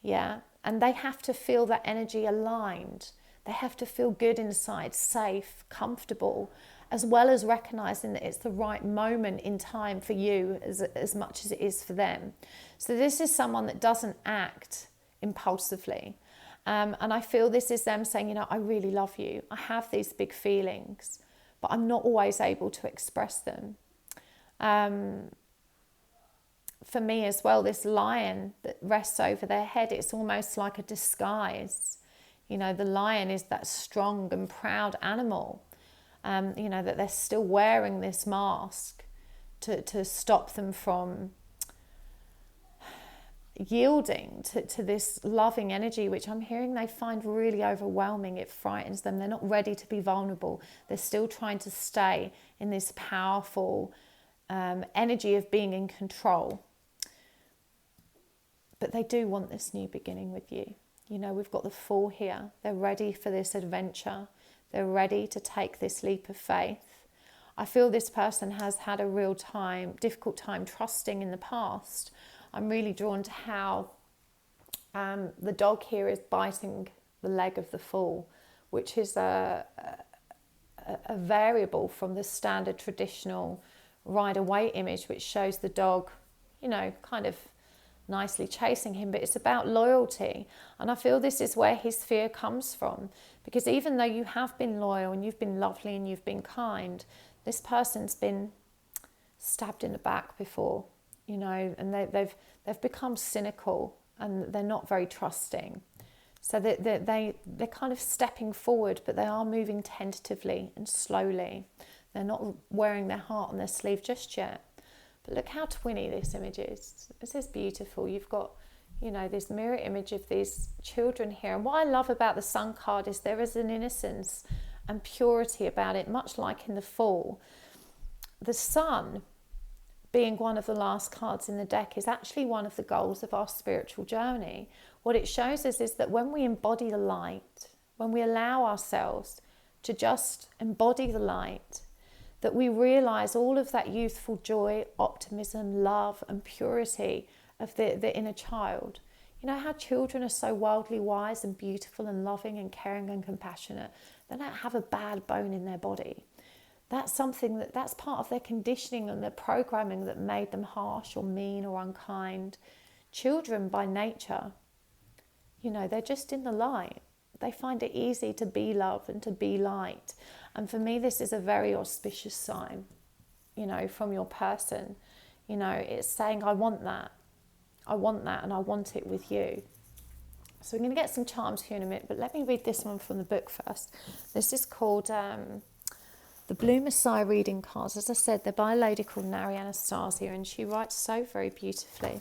Yeah, and they have to feel that energy aligned. They have to feel good inside, safe, comfortable, as well as recognizing that it's the right moment in time for you as much as it is for them. So this is someone that doesn't act impulsively. And I feel this is them saying, I really love you. I have these big feelings, but I'm not always able to express them. For me as well, this lion that rests over their head, it's almost like a disguise. The lion is that strong and proud animal, that they're still wearing this mask to stop them from yielding to this loving energy, which I'm hearing they find really overwhelming. It frightens them. They're not ready to be vulnerable. They're still trying to stay in this powerful energy of being in control. But they do want this new beginning with you. We've got the Fool here. They're ready for this adventure. They're ready to take this leap of faith. I feel this person has had a difficult time trusting in the past. I'm really drawn to how the dog here is biting the leg of the Fool, which is a variable from the standard traditional Rider-Waite image, which shows the dog, kind of nicely chasing him, but it's about loyalty. And I feel this is where his fear comes from, because even though you have been loyal and you've been lovely and you've been kind, this person's been stabbed in the back before, and they've become cynical and they're not very trusting. So they're kind of stepping forward, but they are moving tentatively and slowly. They're not wearing their heart on their sleeve just yet. But look how twinny this image is. This is beautiful. You've got, this mirror image of these children here. And what I love about the Sun card is there is an innocence and purity about it, much like in the Fool. The Sun, being one of the last cards in the deck, is actually one of the goals of our spiritual journey. What it shows us is that when we embody the light, when we allow ourselves to just embody the light, that we realize all of that youthful joy, optimism, love and purity of the inner child. How children are so wildly wise and beautiful and loving and caring and compassionate. They don't have a bad bone in their body. That's something that's part of their conditioning and their programming that made them harsh or mean or unkind. Children by nature, they're just in the light. They find it easy to be love and to be light. And for me, this is a very auspicious sign, from your person. It's saying, I want that. I want that, and I want it with you. So we're going to get some charms here in a minute, but let me read this one from the book first. This is called The Blue Messiah Reading Cards. As I said, they're by a lady called Nari Anastasia, and she writes so very beautifully.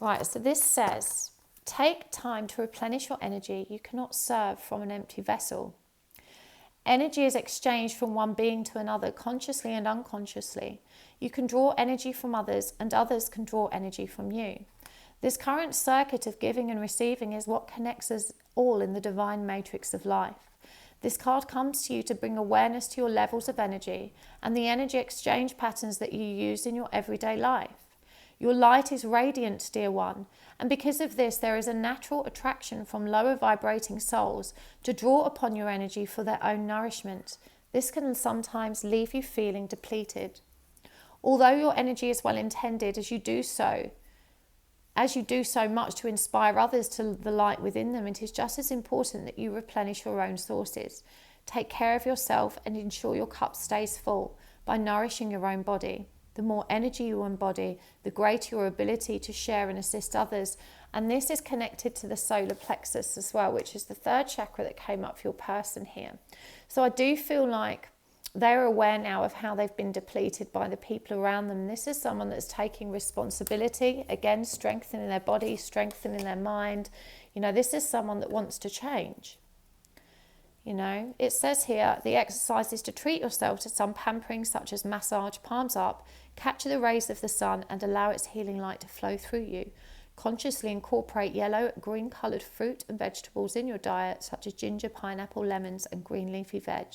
Right, so this says, take time to replenish your energy. You cannot serve from an empty vessel. Energy is exchanged from one being to another, consciously and unconsciously. You can draw energy from others, and others can draw energy from you. This current circuit of giving and receiving is what connects us all in the divine matrix of life. This card comes to you to bring awareness to your levels of energy and the energy exchange patterns that you use in your everyday life. Your light is radiant, dear one, and because of this, there is a natural attraction from lower vibrating souls to draw upon your energy for their own nourishment. This can sometimes leave you feeling depleted. Although your energy is well intended, as you do so much to inspire others to the light within them, it is just as important that you replenish your own sources. Take care of yourself and ensure your cup stays full by nourishing your own body. The more energy you embody, the greater your ability to share and assist others. And this is connected to the solar plexus as well, which is the third chakra that came up for your person here. So I do feel like they're aware now of how they've been depleted by the people around them. This is someone that's taking responsibility, again, strengthening their body, strengthening their mind. This is someone that wants to change. It says here, the exercise is to treat yourself to some pampering such as massage, palms up, capture the rays of the sun and allow its healing light to flow through you. Consciously incorporate yellow, green coloured fruit and vegetables in your diet, such as ginger, pineapple, lemons and green leafy veg.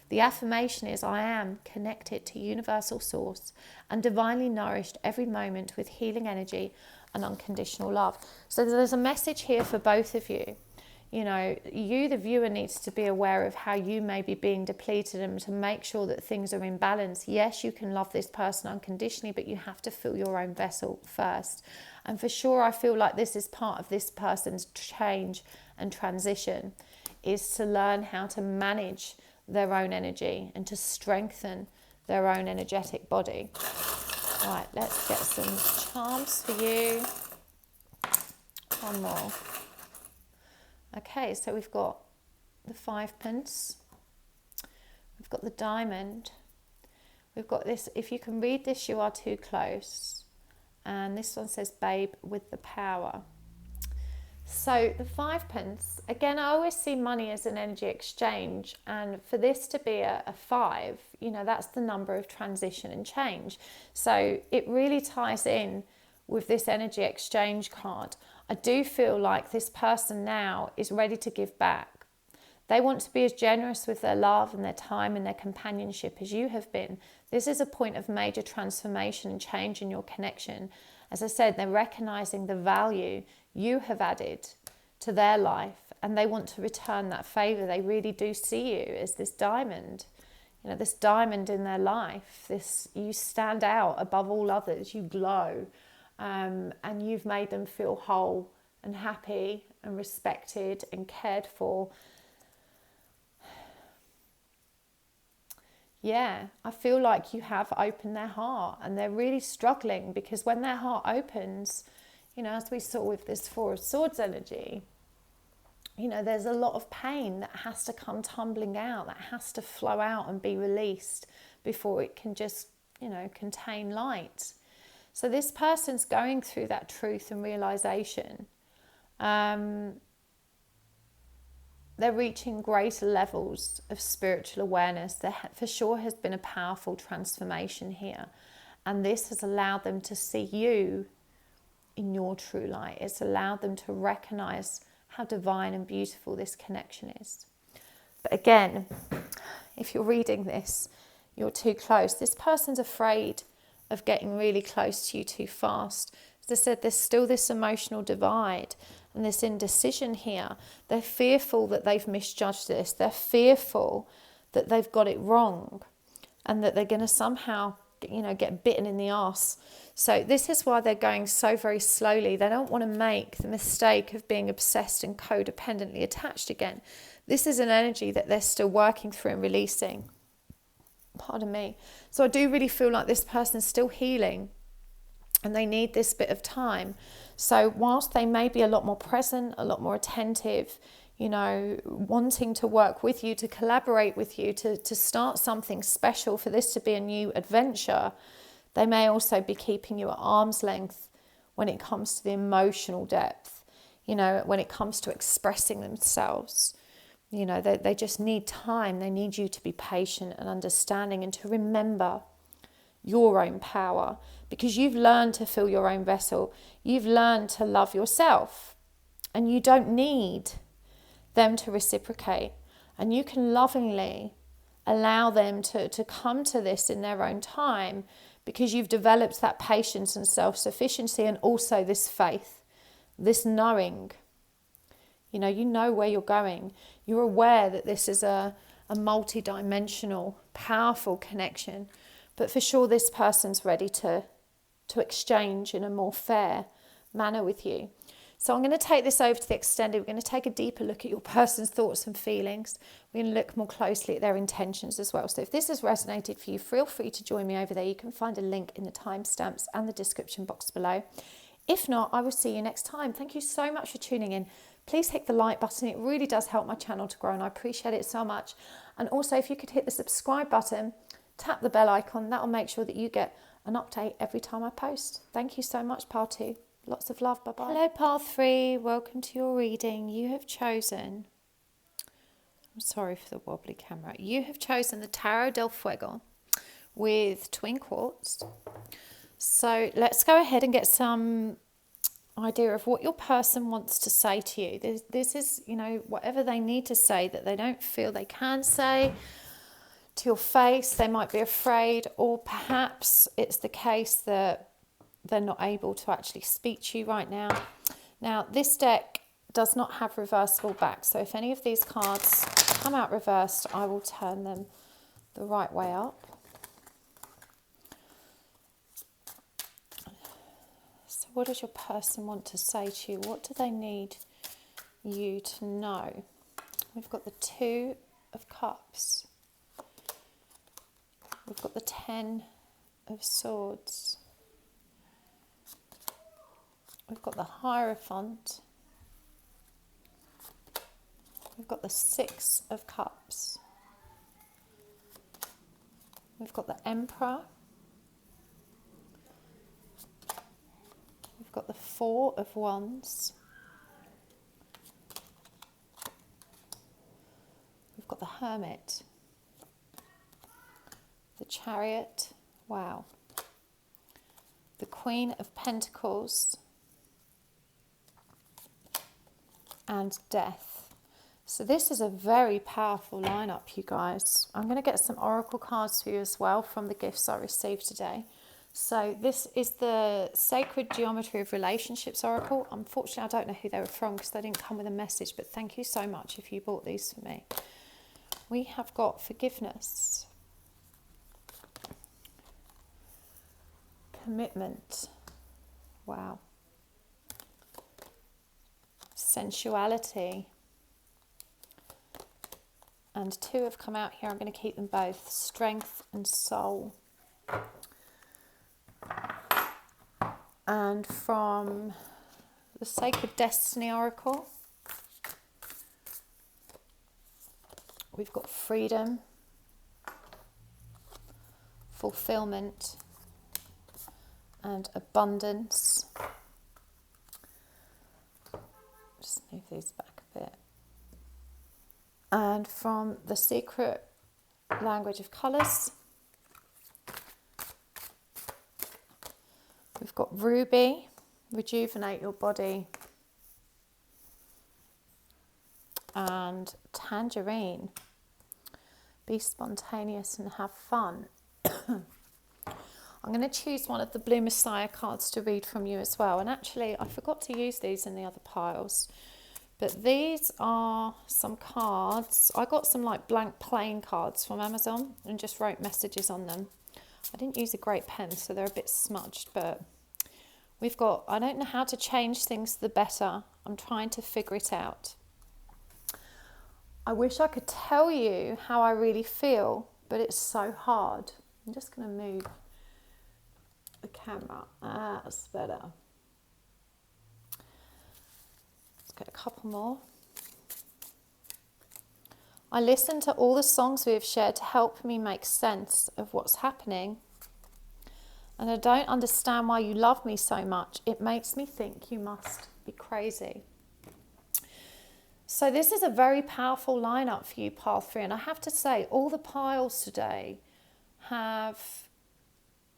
The affirmation is, I am connected to universal source and divinely nourished every moment with healing energy and unconditional love. So there's a message here for both of you. You, the viewer, needs to be aware of how you may be being depleted and to make sure that things are in balance. Yes, you can love this person unconditionally, but you have to fill your own vessel first. And for sure, I feel like this is part of this person's change and transition, is to learn how to manage their own energy and to strengthen their own energetic body. Right, let's get some charms for you. One more. Okay, so we've got the 5 pence, we've got the diamond, we've got this, if you can read this, you are too close, and this one says babe with the power. So the 5 pence, again, I always see money as an energy exchange, and for this to be a 5, that's the number of transition and change. So it really ties in with this energy exchange card. I do feel like this person now is ready to give back. They want to be as generous with their love and their time and their companionship as you have been. This is a point of major transformation and change in your connection. As I said, they're recognizing the value you have added to their life, and they want to return that favor. They really do see you as this diamond, this diamond in their life. You stand out above all others, you glow. And you've made them feel whole and happy and respected and cared for. Yeah, I feel like you have opened their heart, and they're really struggling because when their heart opens, as we saw with this Four of Swords energy, there's a lot of pain that has to come tumbling out, that has to flow out and be released before it can just, contain light. So this person's going through that truth and realization. They're reaching greater levels of spiritual awareness. There for sure has been a powerful transformation here. And this has allowed them to see you in your true light. It's allowed them to recognize how divine and beautiful this connection is. But again, if you're reading this, you're too close. This person's afraid of getting really close to you too fast. As I said, there's still this emotional divide and this indecision here. They're fearful that they've misjudged this. They're fearful that they've got it wrong. and that they're going to somehow, get bitten in the arse. So this is why they're going so very slowly. They don't want to make the mistake of being obsessed and codependently attached again. This is an energy that they're still working through and releasing. Pardon me. So I do really feel like this person's still healing and they need this bit of time. So whilst they may be a lot more present, a lot more attentive, wanting to work with you, to collaborate with you, to start something special, for this to be a new adventure, they may also be keeping you at arm's length when it comes to the emotional depth, when it comes to expressing themselves. They just need time. They need you to be patient and understanding and to remember your own power, because you've learned to fill your own vessel. You've learned to love yourself, and you don't need them to reciprocate, and you can lovingly allow them to come to this in their own time, because you've developed that patience and self-sufficiency, and also this faith, this knowing. You know where you're going. You're aware that this is a multi-dimensional, powerful connection, but for sure this person's ready to exchange in a more fair manner with you. So I'm going to take this over to the extended. We're going to take a deeper look at your person's thoughts and feelings. We're going to look more closely at their intentions as well. So if this has resonated for you, feel free to join me over there. You can find a link in the timestamps and the description box below. If not, I will see you next time. Thank you so much for tuning in. Please hit the like button. It really does help my channel to grow, and I appreciate it so much. And also, if you could hit the subscribe button, tap the bell icon, that will make sure that you get an update every time I post. Thank you so much, Pile 2. Lots of love. Bye-bye. Hello, Pile 3. Welcome to your reading. You have chosen... I'm sorry for the wobbly camera. You have chosen the Tarot del Fuego with twin quartz. So let's go ahead and get some idea of what your person wants to say to you. This is, whatever they need to say that they don't feel they can say to your face. They might be afraid, or perhaps it's the case that they're not able to actually speak to you right now. Now, this deck does not have reversible backs, so if any of these cards come out reversed, I will turn them the right way up. So what does your person want to say to you? What do they need you to know? We've got the 2 of Cups. We've got the 10 of Swords. We've got the Hierophant. We've got the 6 of Cups. We've got the Emperor. We've got the 4 of Wands. We've got the Hermit. The Chariot. Wow. The Queen of Pentacles. And Death. So this is a very powerful lineup, you guys. I'm going to get some oracle cards for you as well from the gifts I received today. So this is the Sacred Geometry of Relationships Oracle. Unfortunately, I don't know who they were from because they didn't come with a message, but thank you so much if you bought these for me. We have got Forgiveness, Commitment, wow, Sensuality, and 2 have come out here. I'm going to keep them both, Strength and Soul. And from the Sacred Destiny Oracle, we've got Freedom, Fulfillment, and Abundance. Just move these back a bit. And from the Secret Language of Colours, we've got Ruby, Rejuvenate Your Body, and Tangerine, Be Spontaneous and Have Fun. I'm going to choose one of the Blue Messiah cards to read from you as well. And actually, I forgot to use these in the other piles But these are some cards. I got some like blank plain cards from Amazon and just wrote messages on them. I didn't use a great pen, so they're a bit smudged, but we've got, I don't know how to change things to the better. I'm trying to figure it out. I wish I could tell you how I really feel, but it's so hard. I'm just going to move the camera. That's better. Let's get a couple more. I listen to all the songs we have shared to help me make sense of what's happening. And I don't understand why you love me so much. It makes me think you must be crazy. So this is a very powerful lineup for you, Pile 3. And I have to say, all the piles today have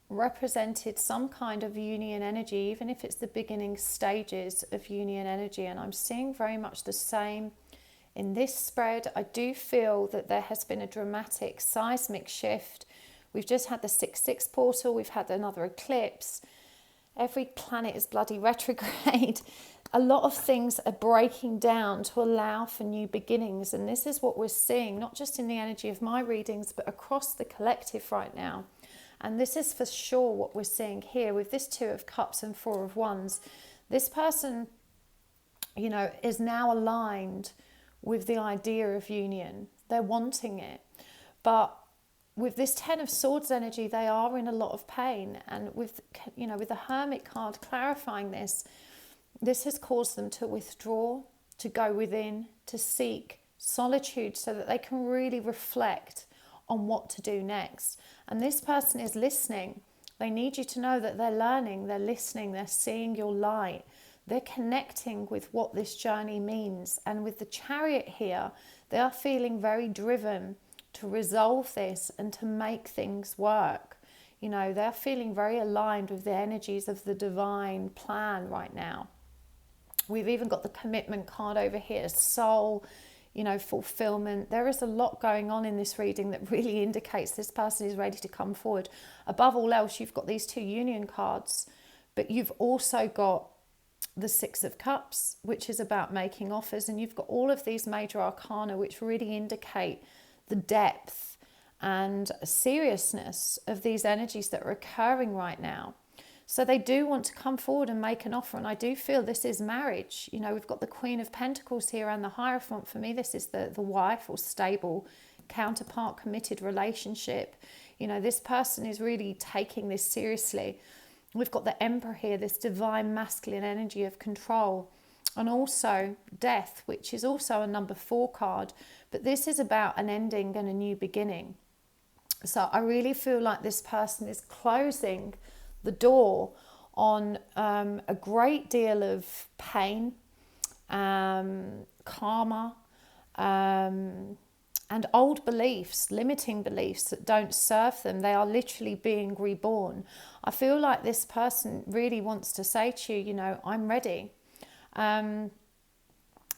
represented some kind of union energy, even if it's the beginning stages of union energy. And I'm seeing very much the same in this spread. I do feel that there has been a dramatic seismic shift. We've just had the 6-6 portal. We've had another eclipse. Every planet is bloody retrograde. A lot of things are breaking down to allow for new beginnings. And this is what we're seeing, not just in the energy of my readings, but across the collective right now. And this is for sure what we're seeing here with this 2 of Cups and 4 of Wands. This person, you know, is now aligned with the idea of union. They're wanting it. But with this 10 of Swords energy, they are in a lot of pain. And with, you know, with the Hermit card clarifying this, this has caused them to withdraw, to go within, to seek solitude so that they can really reflect on what to do next. And this person is listening. They need you to know that they're learning, they're listening, they're seeing your light. They're connecting with what this journey means. And with the Chariot here, they are feeling very driven to resolve this and to make things work. You know, they're feeling very aligned with the energies of the divine plan right now. We've even got the Commitment card over here, soul, you know, fulfillment. There is a lot going on in this reading that really indicates this person is ready to come forward. Above all else, you've got these 2 Union cards, but you've also got the 6 of Cups, which is about making offers. And you've got all of these major arcana, which really indicate the depth and seriousness of these energies that are occurring right now. So they do want to come forward and make an offer. And I do feel this is marriage. You know, we've got the Queen of Pentacles here and the Hierophant. For me, this is the wife or stable counterpart, committed relationship. You know, this person is really taking this seriously. We've got the Emperor here, this divine masculine energy of control. And also Death, which is also a number 4 card. But this is about an ending and a new beginning. So I really feel like this person is closing the door on a great deal of pain, karma, and old beliefs, limiting beliefs that don't serve them. They are literally being reborn. I feel like this person really wants to say to you, you know, I'm ready. But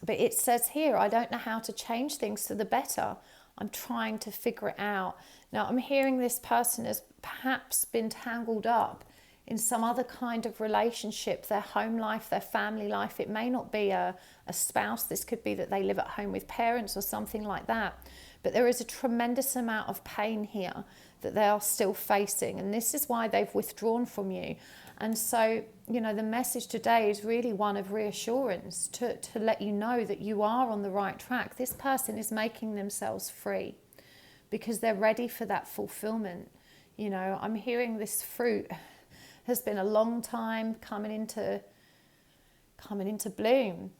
it says here, I don't know how to change things for the better. I'm trying to figure it out. Now, I'm hearing this person has perhaps been tangled up in some other kind of relationship, their home life, their family life. It may not be a spouse. This could be that they live at home with parents or something like that. But there is a tremendous amount of pain here that they are still facing. And this is why they've withdrawn from you. And so, you know, the message today is really one of reassurance to let you know that you are on the right track. This person is making themselves free because they're ready for that fulfillment. You know, I'm hearing this fruit has been a long time coming into bloom,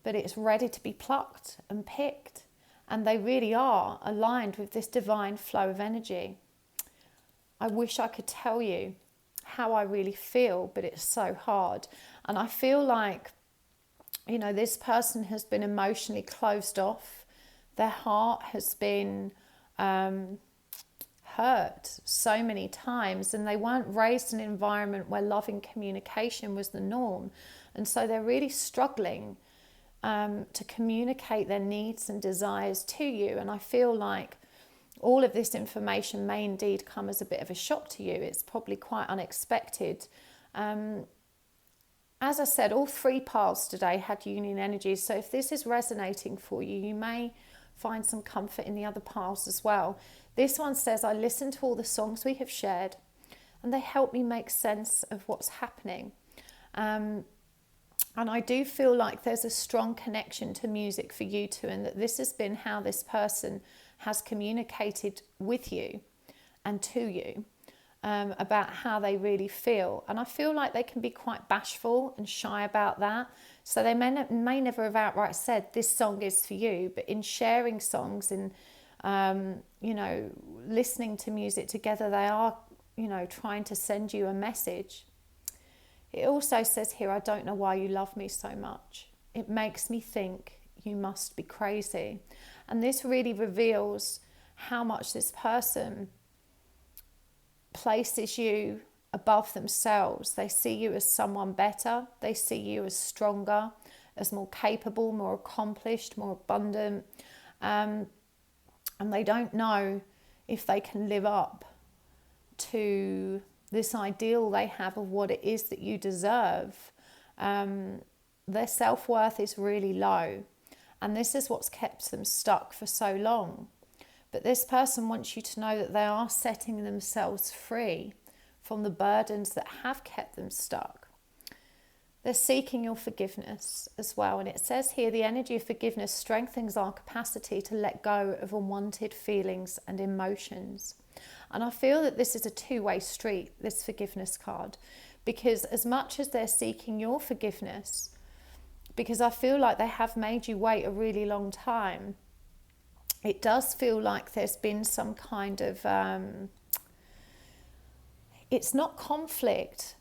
but it's ready to be plucked and picked. And they really are aligned with this divine flow of energy. I wish I could tell you how I really feel, but it's so hard. And I feel like, you know, this person has been emotionally closed off. Their heart has been hurt so many times, and they weren't raised in an environment where loving communication was the norm. And so they're really struggling to communicate their needs and desires to you. And I feel like all of this information may indeed come as a bit of a shock to you. It's probably quite unexpected. As I said, all 3 piles today had union energies. So if this is resonating for you, you may find some comfort in the other piles as well. This one says, I listen to all the songs we have shared and they help me make sense of what's happening. And I do feel like there's a strong connection to music for you two, and that this has been how this person has communicated with you and to you about how they really feel. And I feel like they can be quite bashful and shy about that. So they may never have outright said, this song is for you, but in sharing songs and, listening to music together, they are, trying to send you a message. It also says here, I don't know why you love me so much. It makes me think you must be crazy. And this really reveals how much this person places you above themselves. They see you as someone better. They see you as stronger, as more capable, more accomplished, more abundant. And they don't know if they can live up to this ideal they have of what it is that you deserve. Their self-worth is really low, and this is what's kept them stuck for so long. But this person wants you to know that they are setting themselves free from the burdens that have kept them stuck. They're seeking your forgiveness as well. And it says here, the energy of forgiveness strengthens our capacity to let go of unwanted feelings and emotions. And I feel that this is a two-way street, this forgiveness card, because as much as they're seeking your forgiveness, because I feel like they have made you wait a really long time, it does feel like there's been some kind of, it's not conflict,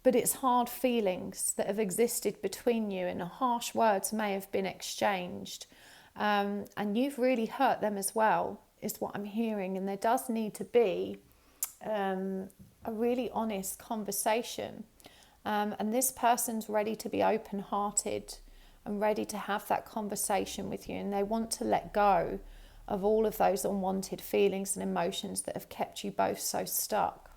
but it's hard feelings that have existed between you, and harsh words may have been exchanged. And you've really hurt them as well, is what I'm hearing. And there does need to be a really honest conversation. And this person's ready to be open-hearted and ready to have that conversation with you. And they want to let go of all of those unwanted feelings and emotions that have kept you both so stuck.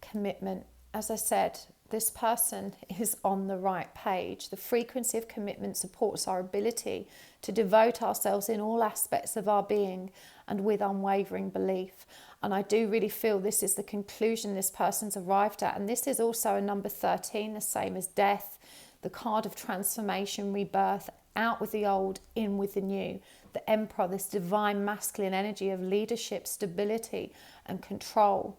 Commitment. As I said, this person is on the right page. The frequency of commitment supports our ability to devote ourselves in all aspects of our being and with unwavering belief. And I do really feel this is the conclusion this person's arrived at. And this is also a number 13, the same as death, the card of transformation, rebirth, out with the old, in with the new. The Emperor, this divine masculine energy of leadership, stability and control.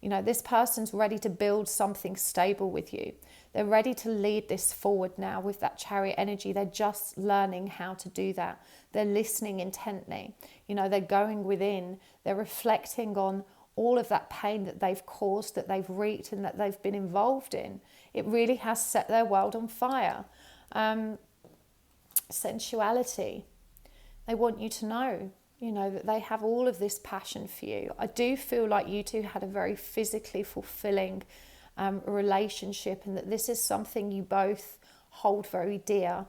This person's ready to build something stable with you. They're ready to lead this forward now with that Chariot energy. They're just learning how to do that. They're listening intently. They're going within. They're reflecting on all of that pain that they've caused, that they've wreaked, and that they've been involved in. It really has set their world on fire. Sensuality. They want you to know, that they have all of this passion for you. I do feel like you two had a very physically fulfilling relationship, and that this is something you both hold very dear.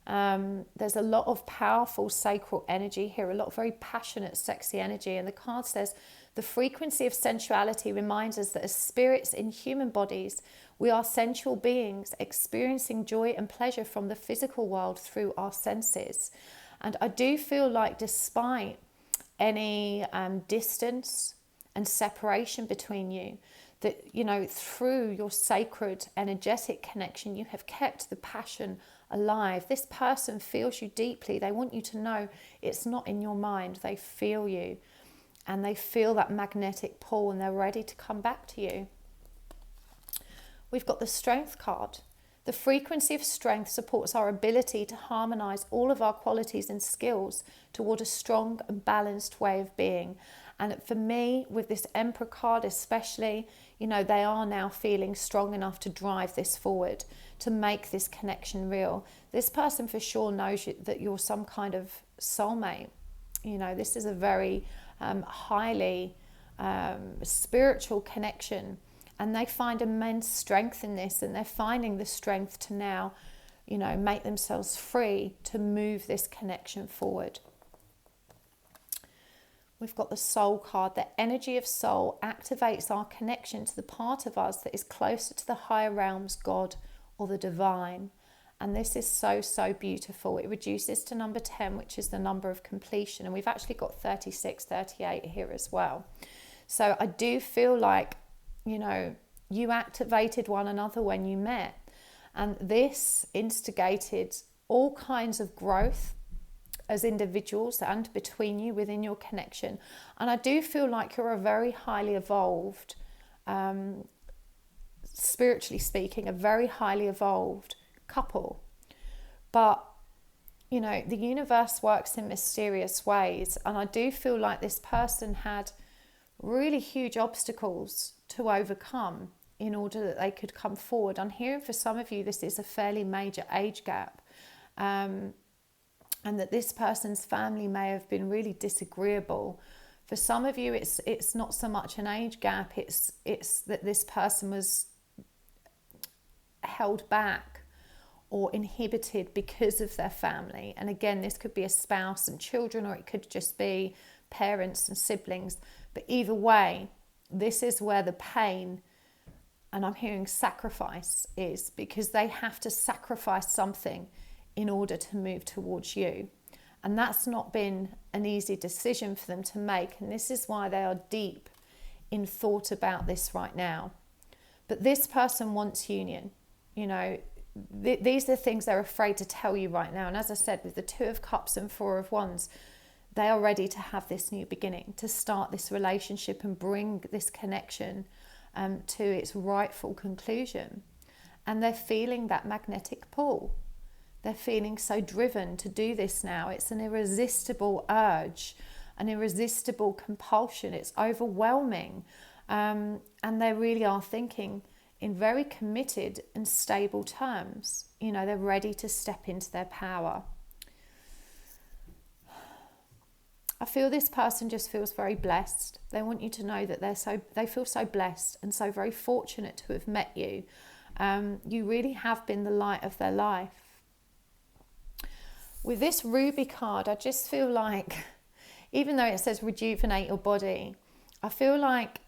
There's a lot of powerful sacral energy here, a lot of very passionate, sexy energy. And the card says, the frequency of sensuality reminds us that as spirits in human bodies, we are sensual beings experiencing joy and pleasure from the physical world through our senses. And I do feel like despite any distance and separation between you, that, through your sacred energetic connection, you have kept the passion alive. This person feels you deeply. They want you to know it's not in your mind. They feel you, and they feel that magnetic pull, and they're ready to come back to you. We've got the Strength card. The frequency of strength supports our ability to harmonize all of our qualities and skills toward a strong and balanced way of being. And for me, with this Emperor card especially, they are now feeling strong enough to drive this forward, to make this connection real. This person for sure knows that you're some kind of soulmate. This is a very highly spiritual connection. And they find immense strength in this, and they're finding the strength to now, make themselves free to move this connection forward. We've got the soul card. The energy of soul activates our connection to the part of us that is closer to the higher realms, God, or the divine. And this is so, so beautiful. It reduces to number 10, which is the number of completion. And we've actually got 36, 38 here as well. So I do feel like, you activated one another when you met. And this instigated all kinds of growth as individuals and between you within your connection. And I do feel like you're a very highly evolved, spiritually speaking, a very highly evolved couple. But, the universe works in mysterious ways. And I do feel like this person had really huge obstacles to overcome in order that they could come forward. I'm hearing for some of you, this is a fairly major age gap. And that this person's family may have been really disagreeable. For some of you, it's not so much an age gap, it's that this person was held back or inhibited because of their family. And again, this could be a spouse and children, or it could just be parents and siblings. But either way, this is where the pain, and I'm hearing sacrifice, is, because they have to sacrifice something in order to move towards you. And that's not been an easy decision for them to make. And this is why they are deep in thought about this right now. But this person wants union. These are things they're afraid to tell you right now. And as I said, with the 2 of Cups and 4 of Wands, they are ready to have this new beginning, to start this relationship and bring this connection to its rightful conclusion. And they're feeling that magnetic pull. They're feeling so driven to do this now. It's an irresistible urge, an irresistible compulsion. It's overwhelming. And they really are thinking in very committed and stable terms. They're ready to step into their power. I feel this person just feels very blessed. They want you to know that they feel so blessed and so very fortunate to have met you. You really have been the light of their life. With this Ruby card, I just feel like, even though it says rejuvenate your body, I feel like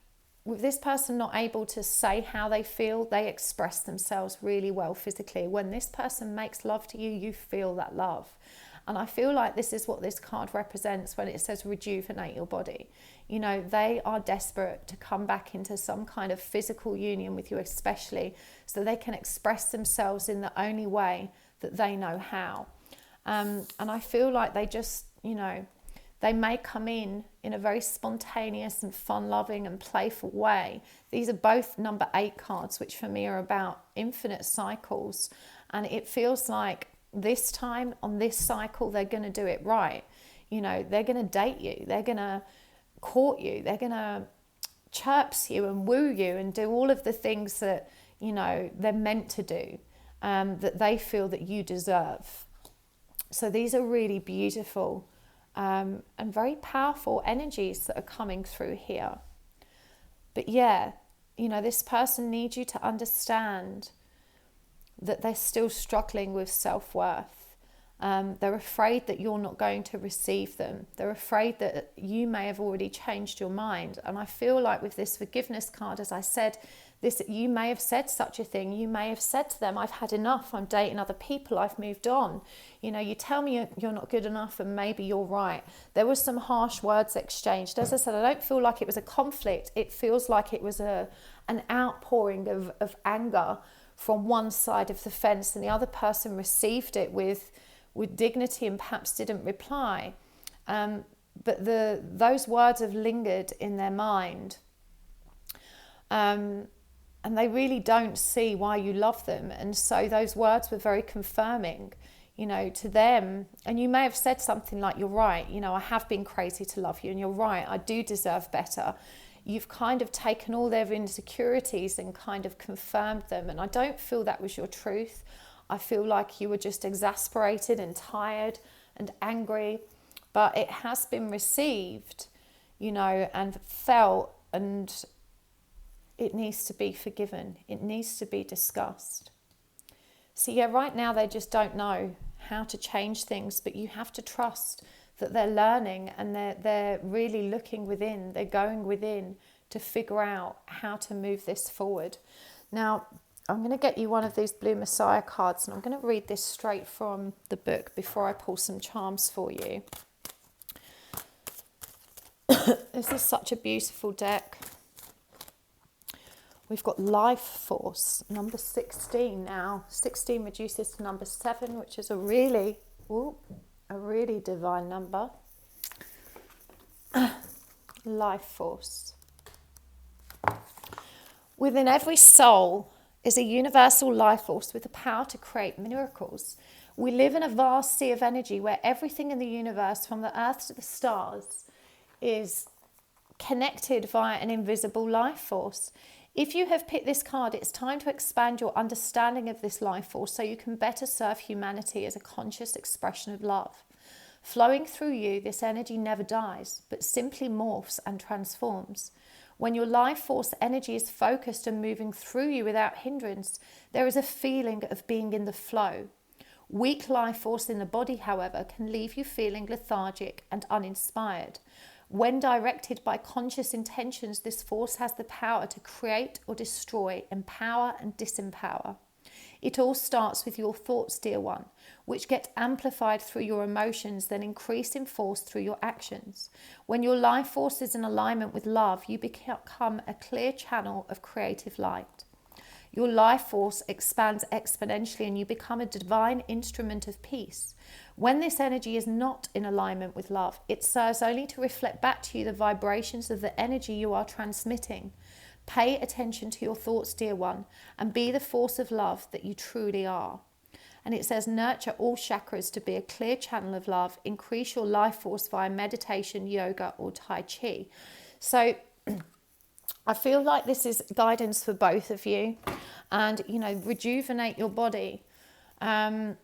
with this person not able to say how they feel, they express themselves really well physically. When this person makes love to you, you feel that love. And I feel like this is what this card represents when it says rejuvenate your body. They are desperate to come back into some kind of physical union with you, especially so they can express themselves in the only way that they know how. And I feel like they just, they may come in a very spontaneous and fun-loving and playful way. These are both number 8 cards, which for me are about infinite cycles. And it feels like this time on this cycle, they're going to do it right. They're going to date you. They're going to court you. They're going to chirps you and woo you and do all of the things that, they're meant to do, that they feel that you deserve. So these are really beautiful and very powerful energies that are coming through here. But yeah, this person needs you to understand that they're still struggling with self-worth. They're afraid that you're not going to receive them. They're afraid that you may have already changed your mind. And I feel like with this forgiveness card, as I said, you may have said such a thing. You may have said to them, I've had enough. I'm dating other people. I've moved on. You tell me you're not good enough and maybe you're right. There was some harsh words exchanged. As I said, I don't feel like it was a conflict. It feels like it was an outpouring of anger from one side of the fence, and the other person received it with dignity and perhaps didn't reply. But those words have lingered in their mind. And they really don't see why you love them. And so those words were very confirming, to them. And you may have said something like, you're right, I have been crazy to love you, and you're right, I do deserve better. You've kind of taken all their insecurities and kind of confirmed them. And I don't feel that was your truth. I feel like you were just exasperated and tired and angry. But it has been received, and felt, and it needs to be forgiven. It needs to be discussed. So yeah, right now they just don't know how to change things, but you have to trust that they're learning, and they're really looking within, they're going within to figure out how to move this forward. Now, I'm going to get you one of these Blue Messiah cards, and I'm going to read this straight from the book before I pull some charms for you. This is such a beautiful deck. We've got Life Force, number 16 now. 16 reduces to number 7, which is a really divine number. Life Force. Within every soul is a universal life force with the power to create miracles. We live in a vast sea of energy where everything in the universe, from the earth to the stars, is connected via an invisible life force. If you have picked this card, it's time to expand your understanding of this life force so you can better serve humanity as a conscious expression of love. Flowing through you, this energy never dies, but simply morphs and transforms. When your life force energy is focused and moving through you without hindrance, there is a feeling of being in the flow. Weak life force in the body, however, can leave you feeling lethargic and uninspired. When directed by conscious intentions, this force has the power to create or destroy, empower and disempower. It all starts with your thoughts, dear one, which get amplified through your emotions, then increase in force through your actions. When your life force is in alignment with love, you become a clear channel of creative light. Your life force expands exponentially and you become a divine instrument of peace. When this energy is not in alignment with love, it serves only to reflect back to you the vibrations of the energy you are transmitting. Pay attention to your thoughts, dear one, and be the force of love that you truly are. And it says, nurture all chakras to be a clear channel of love. Increase your life force via meditation, yoga, or Tai Chi. So I feel like this is guidance for both of you. And, rejuvenate your body. And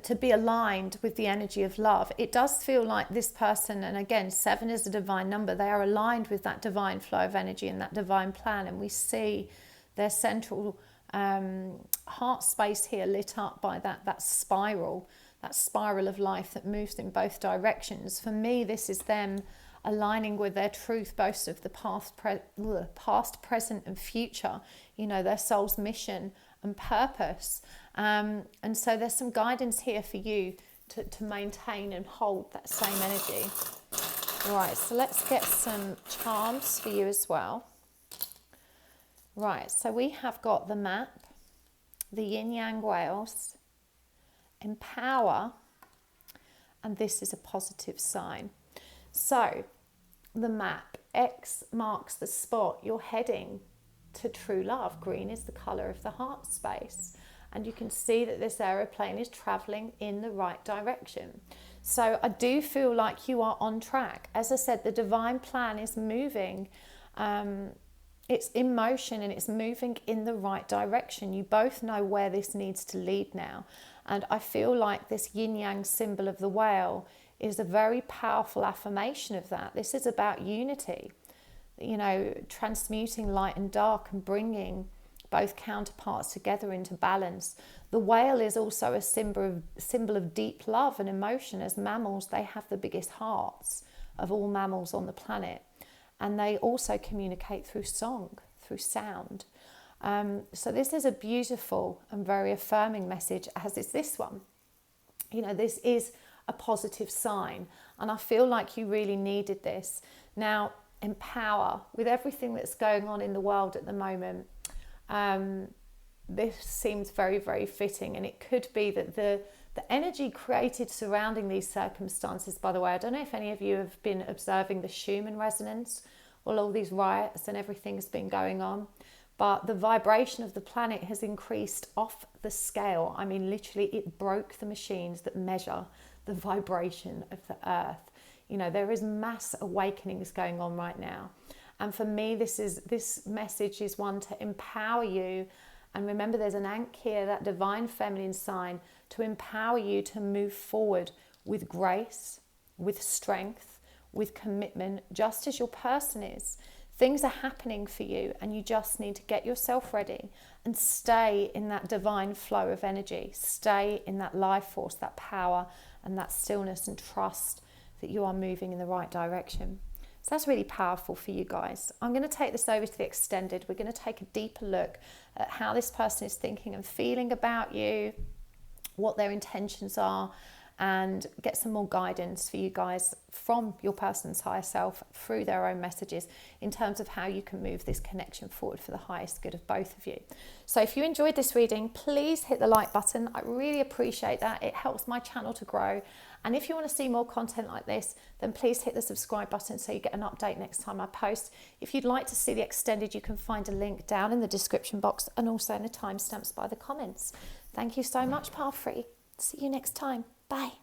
to be aligned with the energy of love. It does feel like this person, and again, 7 is a divine number, they are aligned with that divine flow of energy and that divine plan, and we see their central heart space here lit up by that spiral of life that moves in both directions. For me, this is them aligning with their truth, both of the past, present and future, their soul's mission and purpose. And so there's some guidance here for you to maintain and hold that same energy. Right, so let's get some charms for you as well. Right, so we have got the map, the yin yang whales, empower, and this is a positive sign. So the map, X marks the spot you're heading to true love. Green is the colour of the heart space. And you can see that this aeroplane is travelling in the right direction. So I do feel like you are on track. As I said, the divine plan is moving. It's in motion and it's moving in the right direction. You both know where this needs to lead now. And I feel like this yin-yang symbol of the whale is a very powerful affirmation of that. This is about unity, transmuting light and dark and bringing both counterparts together into balance. The whale is also a symbol of deep love and emotion. As mammals, they have the biggest hearts of all mammals on the planet. And they also communicate through song, through sound. So this is a beautiful and very affirming message, as is this one. This is a positive sign. And I feel like you really needed this. Now, empower. With everything that's going on in the world at the moment, this seems very, very fitting, and it could be that the energy created surrounding these circumstances, by the way, I don't know if any of you have been observing the Schumann resonance, all these riots and everything has been going on, but the vibration of the planet has increased off the scale. I mean, literally it broke the machines that measure the vibration of the earth. There is mass awakenings going on right now. And for me, this message is one to empower you. And remember, there's an Ankh here, that divine feminine sign, to empower you to move forward with grace, with strength, with commitment, just as your person is. Things are happening for you and you just need to get yourself ready and stay in that divine flow of energy. Stay in that life force, that power, and that stillness, and trust that you are moving in the right direction. So that's really powerful for you guys. I'm going to take this over to the extended. We're going to take a deeper look at how this person is thinking and feeling about you, what their intentions are, and get some more guidance for you guys from your person's higher self through their own messages in terms of how you can move this connection forward for the highest good of both of you. So if you enjoyed this reading, please hit the like button. I really appreciate that. It helps my channel to grow. And if you want to see more content like this, then please hit the subscribe button so you get an update next time I post. If you'd like to see the extended, you can find a link down in the description box and also in the timestamps by the comments. Thank you so much, Pal Free. See you next time. Bye.